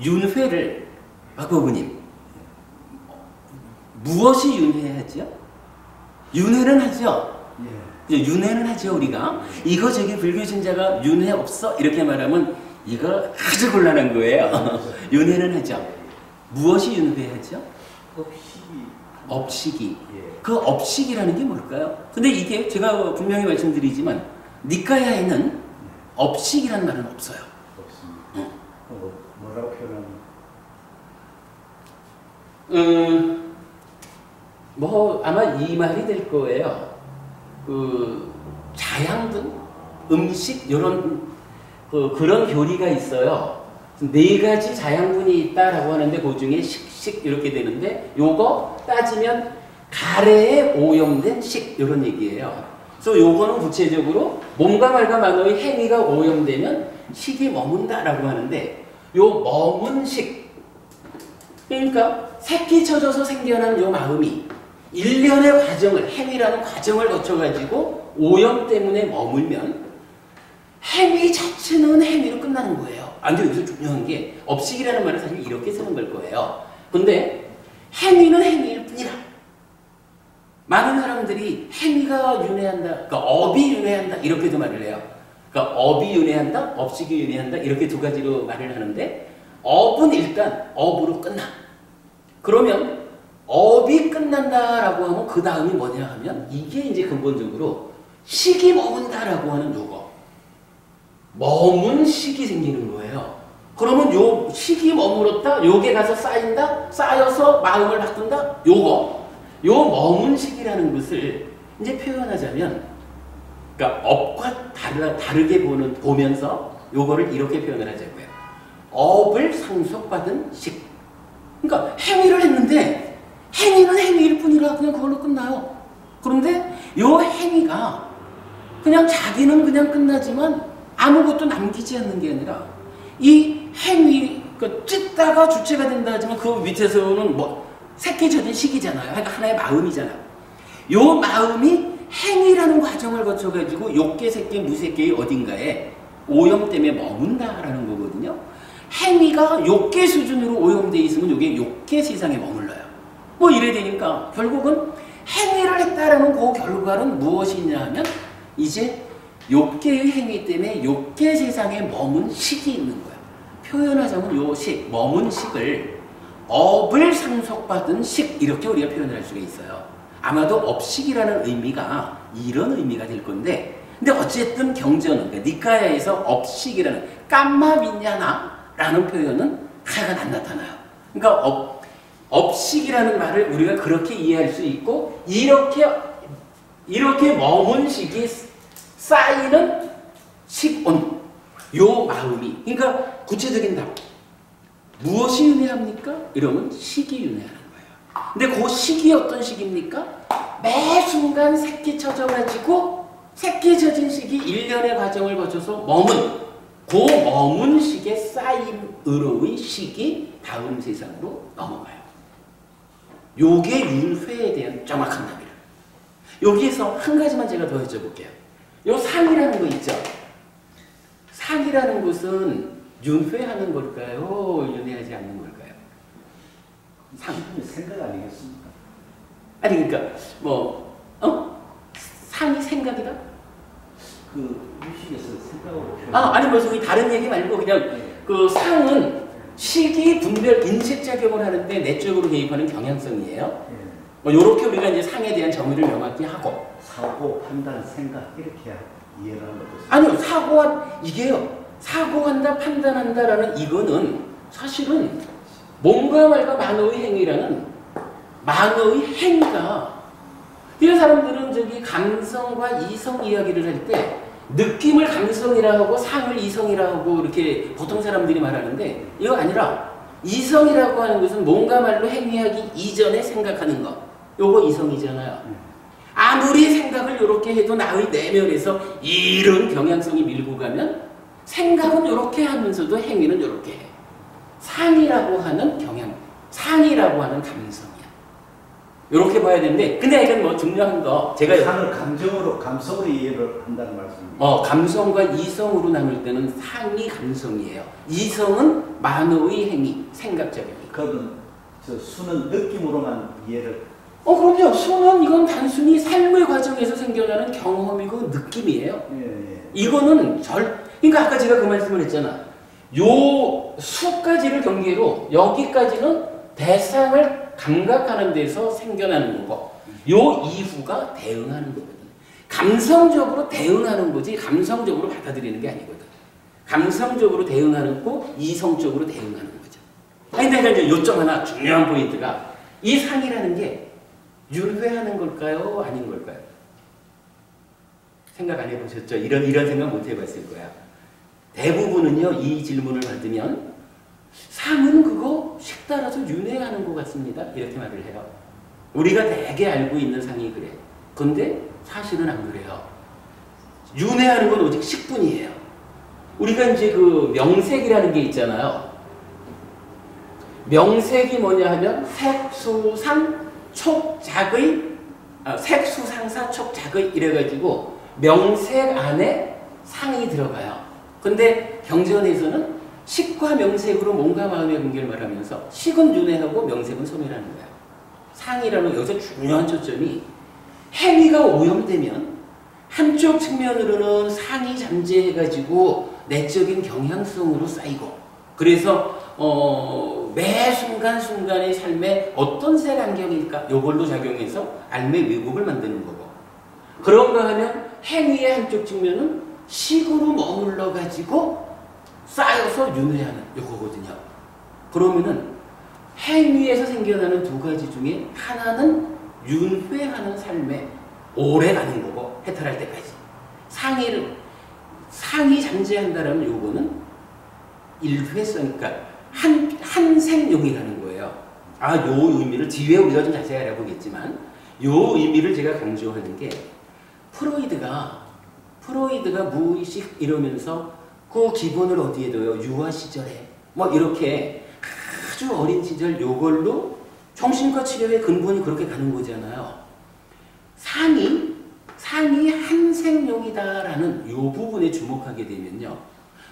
윤회를 박보부님 무엇이 윤회하죠? 윤회는 하죠. 윤회는 하죠. 우리가 이거 저기 불교 신자가 윤회 없어 이렇게 말하면 이거 아주 곤란한 거예요. 윤회는 하죠. 무엇이 윤회하죠? 업식이. 그 업식이라는 게 뭘까요? 근데 이게 제가 분명히 말씀드리지만 니까야에는 업식이라는 말은 없어요. 없습니다. 뭐라고 표현하면? 아마 이 말이 될 거예요. 자양분, 음식 이런 그런 교리가 있어요. 네 가지 자양분이 있다라고 하는데 그 중에 식 이렇게 되는데 요거 따지면 가래에 오염된 식 이런 얘기예요. 그래서 요거는 구체적으로 몸과 말과 만호의 행위가 오염되면 식이 머문다라고 하는데 요 머문 식 그러니까 새끼 쳐져서 생겨난 요 마음이 일련의 과정을 행위라는 과정을 거쳐가지고 오염 때문에 머물면 행위 자체는 행위로 끝나는 거예요. 근데 여기서 중요한 게 업식이라는 말은 사실 이렇게 쓰는 걸 거예요. 근데 행위는 행위일 뿐이라 많은 사람들이 행위가 윤회한다, 그러니까 업이 윤회한다 이렇게도 말을 해요. 그러니까 업이 윤회한다, 업식이 윤회한다 이렇게 두 가지로 말을 하는데 업은 일단 업으로 끝나. 그러면 업이 끝난다라고 하면 그 다음이 뭐냐 하면 이게 이제 근본적으로 식이 머문다라고 하는 요거. 머문 식이 생기는 거예요. 그러면 요 식이 머물었다, 요게 가서 쌓인다, 쌓여서 마음을 바꾼다, 요 머문 식이라는 것을 이제 표현하자면, 그러니까 업과 다르게 보면서 요거를 이렇게 표현을 하자고요. 업을 상속받은 식. 그러니까 행위를 했는데 행위는 행위일 뿐이라 그냥 그걸로 끝나요. 그런데 요 행위가 그냥 자기는 그냥 끝나지만 아무것도 남기지 않는 게 아니라 이 행위, 그 찢다가 주체가 된다 하지만 그 밑에서는 뭐 새끼 젖은 식이잖아요. 그러니까 하나의 마음이잖아요. 요 마음이 행위라는 과정을 거쳐가지고 욕계, 새끼, 무새끼의 어딘가에 오염 때문에 머문다라는 거거든요. 행위가 욕계 수준으로 오염되어 있으면 이게 욕계 세상에 머물러요. 뭐 이래 되니까 결국은 행위를 했다라는 그 결과는 무엇이냐 하면 이제 욕계의 행위 때문에 욕계 세상에 머문 식이 있는 거예요. 표현하자면 요 식, 머문 식을 업을 상속받은 식 이렇게 우리가 표현을 할 수가 있어요. 아마도 업식이라는 의미가 이런 의미가 될 건데 근데 어쨌든 경전은 그러니까 니카야에서 업식이라는 깜마빈야나라는 표현은 하여간 안 나타나요. 그러니까 업식이라는 말을 우리가 그렇게 이해할 수 있고 이렇게 머문 식이 쌓이는 식온 요 마음이 그러니까 구체적인 답 무엇이 윤회합니까? 이러면 식이 윤회하는 거예요. 근데 그 식이 어떤 식입니까? 매 순간 새끼 쳐져가지고 새끼 젖은 식이 1년의 과정을 거쳐서 그 머문 식에 쌓임으로의 식이 다음 세상으로 넘어가요. 요게 윤회에 대한 정확한 답이에요. 여기에서 한 가지만 제가 더 여쭤볼게요. 요 상이라는 거 있죠? 상이라는 것은 윤회하는 걸까요? 윤회하지 않는 걸까요? 생각 아니겠습니까? 아니 그러니까 상이 생각이다? 그 유식에서 생각으로 표현. 아니 뭐 저기 다른 얘기 말고 그냥 그 상은 식이 분별 인식작용을 하는데 내적으로 개입하는 경향성이에요. 뭐 요렇게 우리가 이제 상에 대한 정의를 명확히 하고 사고, 판단, 생각 이렇게 이해를 하는 거죠. 아니요 이게요. 사고한다, 판단한다라는 이거는 사실은 몸과 말과 만어의 행위라는 만어의 행위가 이런 사람들은 저기 감성과 이성 이야기를 할 때 느낌을 감성이라 하고 상을 이성이라 하고 이렇게 보통 사람들이 말하는데 이거 아니라 이성이라고 하는 것은 몸과 말로 행위하기 이전에 생각하는 것 요거 이성이잖아요. 아무리 생각을 이렇게 해도 나의 내면에서 이런 경향성이 밀고 가면 생각은 이렇게 하면서도 행위는 이렇게 해. 상이라고 하는 경향, 상이라고 하는 감성이야. 이렇게 봐야 되는데, 근데 이건 뭐 중요한 거, 제가 상을 감성으로 이해를 한다는 말씀입니다. 감성과 이성으로 나눌 때는 상이 감성이에요. 이성은 만어의 행위, 생각적입니다. 그건 수는 느낌으로만 이해를. 그럼요. 수는 이건 단순히 삶의 과정에서 생겨나는 경험이고 느낌이에요. 예. 이거는 그러니까 아까 제가 그 말씀을 했잖아. 요 수까지를 경계로 여기까지는 대상을 감각하는 데서 생겨나는 거고 요 이후가 대응하는 거거든. 감성적으로 대응하는 거지 감성적으로 받아들이는 게 아니거든. 감성적으로 대응하는 거 이성적으로 대응하는 거죠. 아니 내가 이제 요점 하나 중요한 포인트가 이 상이라는 게 윤회하는 걸까요? 아닌 걸까요? 생각 안 해보셨죠? 이런 생각 못 해봤을 거야. 대부분은요, 이 질문을 받으면 상은 그거 식 따라서 윤회하는 것 같습니다. 이렇게 말을 해요. 우리가 대개 알고 있는 상이 그래. 근데 사실은 안 그래요. 윤회하는 건 오직 식뿐이에요. 우리가 이제 그 명색이라는 게 있잖아요. 명색이 뭐냐 하면 색수상 촉작의 색수상사 촉작의 이래가지고 명색 안에 상이 들어가요. 근데 경전에서는 식과 명색으로 몸과 마음의 관계를 말하면서 식은 윤회하고 명색은 소멸하는 거야. 상이라는 여기서 중요한 초점이 행위가 오염되면 한쪽 측면으로는 상이 잠재해가지고 내적인 경향성으로 쌓이고 그래서 매 순간순간의 삶에 어떤 색 안경일까 요걸로 작용해서 삶의 왜곡을 만드는 거고 그런가 하면 행위의 한쪽 측면은 식으로 머물러 가지고 쌓여서 윤회하는 요거거든요. 그러면은 행위에서 생겨나는 두 가지 중에 하나는 윤회하는 삶에 오래 가는 거고 해탈할 때까지 상이 잠재한다라면 요거는 일회성, 그러니까 한생용이라는 거예요. 요 의미를 뒤에 우리가 좀 자세히 알아보겠지만 요 의미를 제가 강조하는 게 프로이드가 무의식 이러면서 그 기본을 어디에 둬요? 유아 시절에 뭐 이렇게 아주 어린 시절 요걸로 정신과 치료의 근본이 그렇게 가는 거잖아요. 상이 한생용이다라는 요 부분에 주목하게 되면요.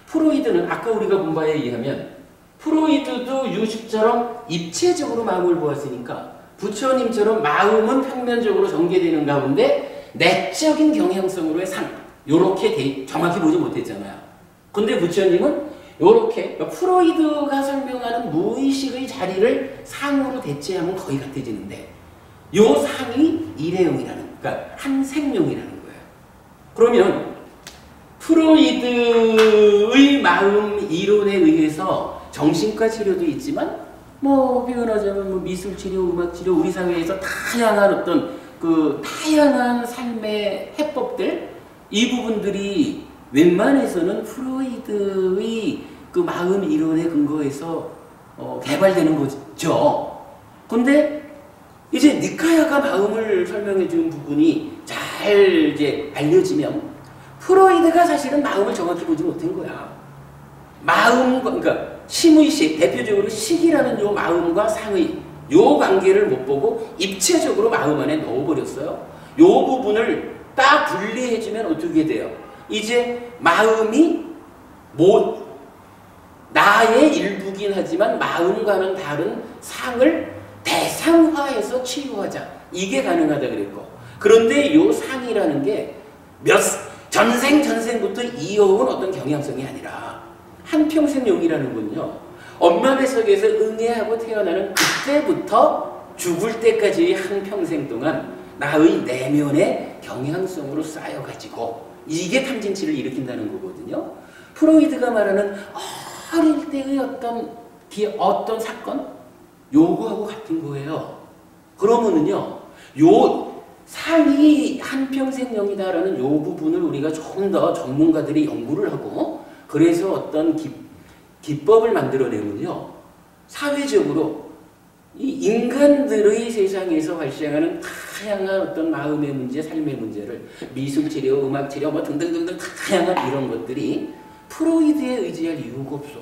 프로이드는 아까 우리가 본 바에 의하면 프로이드도 유식처럼 입체적으로 마음을 보았으니까 부처님처럼 마음은 평면적으로 전개되는 가운데 내적인 경향성으로의 상 요렇게 정확히 보지 못했잖아요. 근데 부처님은 요렇게 프로이드가 설명하는 무의식의 자리를 상으로 대체하면 거의 같아지는데 요 상이 일회용이라는 그러니까 한생용이라는 거예요. 그러면 프로이드의 마음 이론에 의해서 정신과 치료도 있지만 뭐 표현하자면 뭐 미술 치료, 음악 치료, 우리 사회에서 다양한 다양한 삶의 해법들 이 부분들이 웬만해서는 프로이드의 그 마음 이론에 근거해서 개발되는 거죠. 근데 이제 니카야가 마음을 설명해 준 부분이 잘 이제 알려지면 프로이드가 사실은 마음을 정확히 보지 못한 거야. 마음과 그러니까 심의식 대표적으로 식이라는 요 마음과 상의 요 관계를 못 보고 입체적으로 마음 안에 넣어버렸어요. 요 부분을 딱 분리해주면 어떻게 돼요? 이제 마음이 나의 일부긴 하지만 마음과는 다른 상을 대상화해서 치유하자. 이게 가능하다 그랬고. 그런데 요 상이라는 게 전생부터 이어온 어떤 경향성이 아니라 한평생용이라는 건요. 엄마 뱃속에서 응애하고 태어나는 그때부터 죽을 때까지의 한평생 동안 나의 내면의 경향성으로 쌓여가지고 이게 탐진치를 일으킨다는 거거든요. 프로이드가 말하는 어릴 때의 어떤 사건 요거하고 같은 거예요. 그러면은요, 요 상이 한평생용이다라는 요 부분을 우리가 좀 더 전문가들이 연구를 하고 그래서 어떤 기법을 만들어내면요, 사회적으로 이 인간들의 세상에서 발생하는 다양한 어떤 마음의 문제, 삶의 문제를 미술치료, 음악치료 뭐 등등등등 다양한 이런 것들이 프로이드에 의지할 이유가 없어.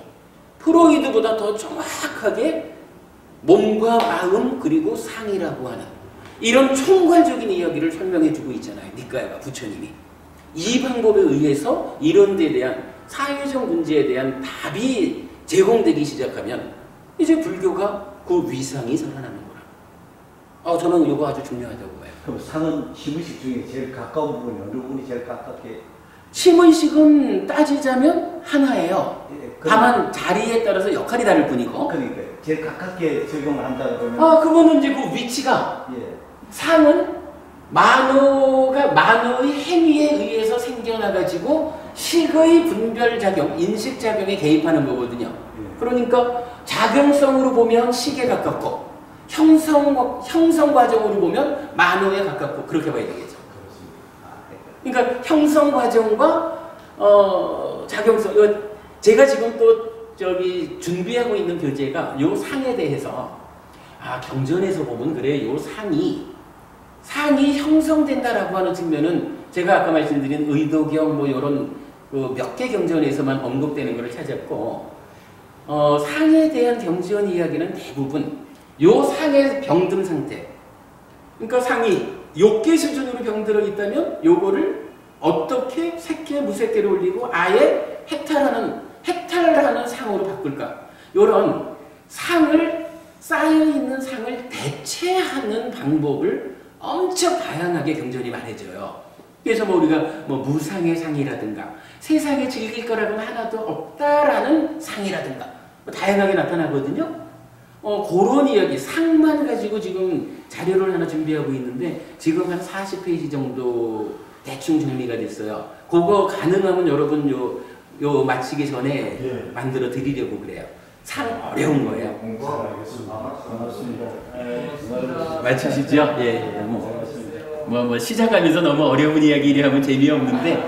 프로이드보다 더 정확하게 몸과 마음 그리고 상이라고 하는 이런 총괄적인 이야기를 설명해주고 있잖아요. 니카야가 부처님이. 이 방법에 의해서 이런 데 대한 사회적 문제에 대한 답이 제공되기 시작하면 이제 불교가 그 위상이 살아나는 거라. 저는 이거 아주 중요하다고 봐요. 그럼 상은 심의식 중에 제일 가까운 부분이 어느 부분이 제일 가깝게? 심의식은 따지자면 하나예요. 예, 다만 자리에 따라서 역할이 다를 뿐이고. 그러니까 제일 가깝게 적용을 한다 그러면. 그거는 이제 그 위치가. 예. 상은 만호의 행위에 의해서 생겨나가지고 식의 분별작용, 인식작용에 개입하는 거거든요. 그러니까 작용성으로 보면 식에 가깝고 형성 과정으로 보면 만호에 가깝고 그렇게 봐야 되겠죠. 그러니까 형성 과정과 작용성, 제가 지금 또 준비하고 있는 교재가 요 상에 대해서 경전에서 보면 그래 요 상이 형성된다라고 하는 측면은 제가 아까 말씀드린 의도경 뭐 이런 몇 개 경전에서만 언급되는 것을 찾았고 상에 대한 경전 이야기는 대부분 요 상의 병든 상태, 그러니까 상이 욕계 수준으로 병들어 있다면 요거를 어떻게 색계 무색계로 올리고 아예 해탈하는 상으로 바꿀까, 요런 상을 쌓여있는 상을 대체하는 방법을 엄청 다양하게 경전이 말해줘요. 그래서 우리가 무상의 상이라든가 세상에 즐길 거라고는 하나도 없다라는 상이라든가 다양하게 나타나거든요. 그런 이야기, 상만 가지고 지금 자료를 하나 준비하고 있는데 지금 한 40페이지 정도 대충 정리가 됐어요. 그거 가능하면 여러분 요 마치기 전에 만들어 드리려고 그래요. 상 어려운 거예요. 반갑습니다. 맞추시죠? 시작하면서 너무 어려운 이야기를 하면 재미없는데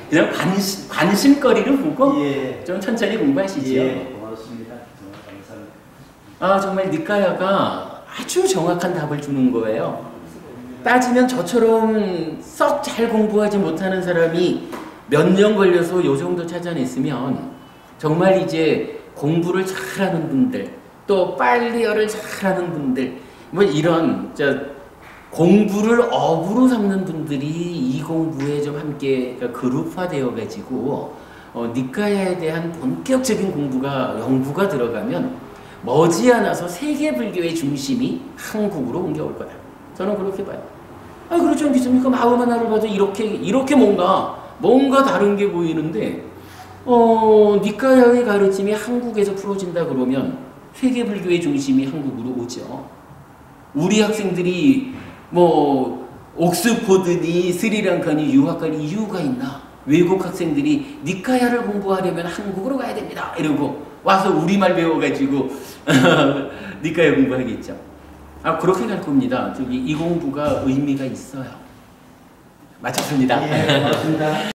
그냥 관심거리를 보고 예. 좀 천천히 공부하시죠. 예, 고맙습니다. 정말 감사합니다. 아, 정말 니까야가 아주 정확한 답을 주는 거예요. 따지면 저처럼 썩 잘 공부하지 못하는 사람이 몇 년 걸려서 요 정도 찾아냈으면 정말 이제 공부를 잘하는 분들, 또 빨리어를 잘하는 분들, 뭐 이런 공부를 업으로 삼는 분들이 이 공부에 좀 함께 그룹화되어 가지고 니까야에 대한 본격적인 연구가 들어가면 머지않아서 세계 불교의 중심이 한국으로 옮겨올 거다. 저는 그렇게 봐요. 아, 그렇지 않겠습니까? 마음 하나를 봐도 이렇게 뭔가 다른 게 보이는데, 니까야의 가르침이 한국에서 풀어진다 그러면 세계 불교의 중심이 한국으로 오죠. 우리 학생들이 옥스포드니 스리랑카니 유학할 이유가 있나? 외국 학생들이 니까야를 공부하려면 한국으로 가야 됩니다. 이러고 와서 우리말 배워가지고 니까야 공부하겠죠. 아, 그렇게 갈 겁니다. 이 공부가 의미가 있어요. 마쳤습니다. 예, 고맙습니다.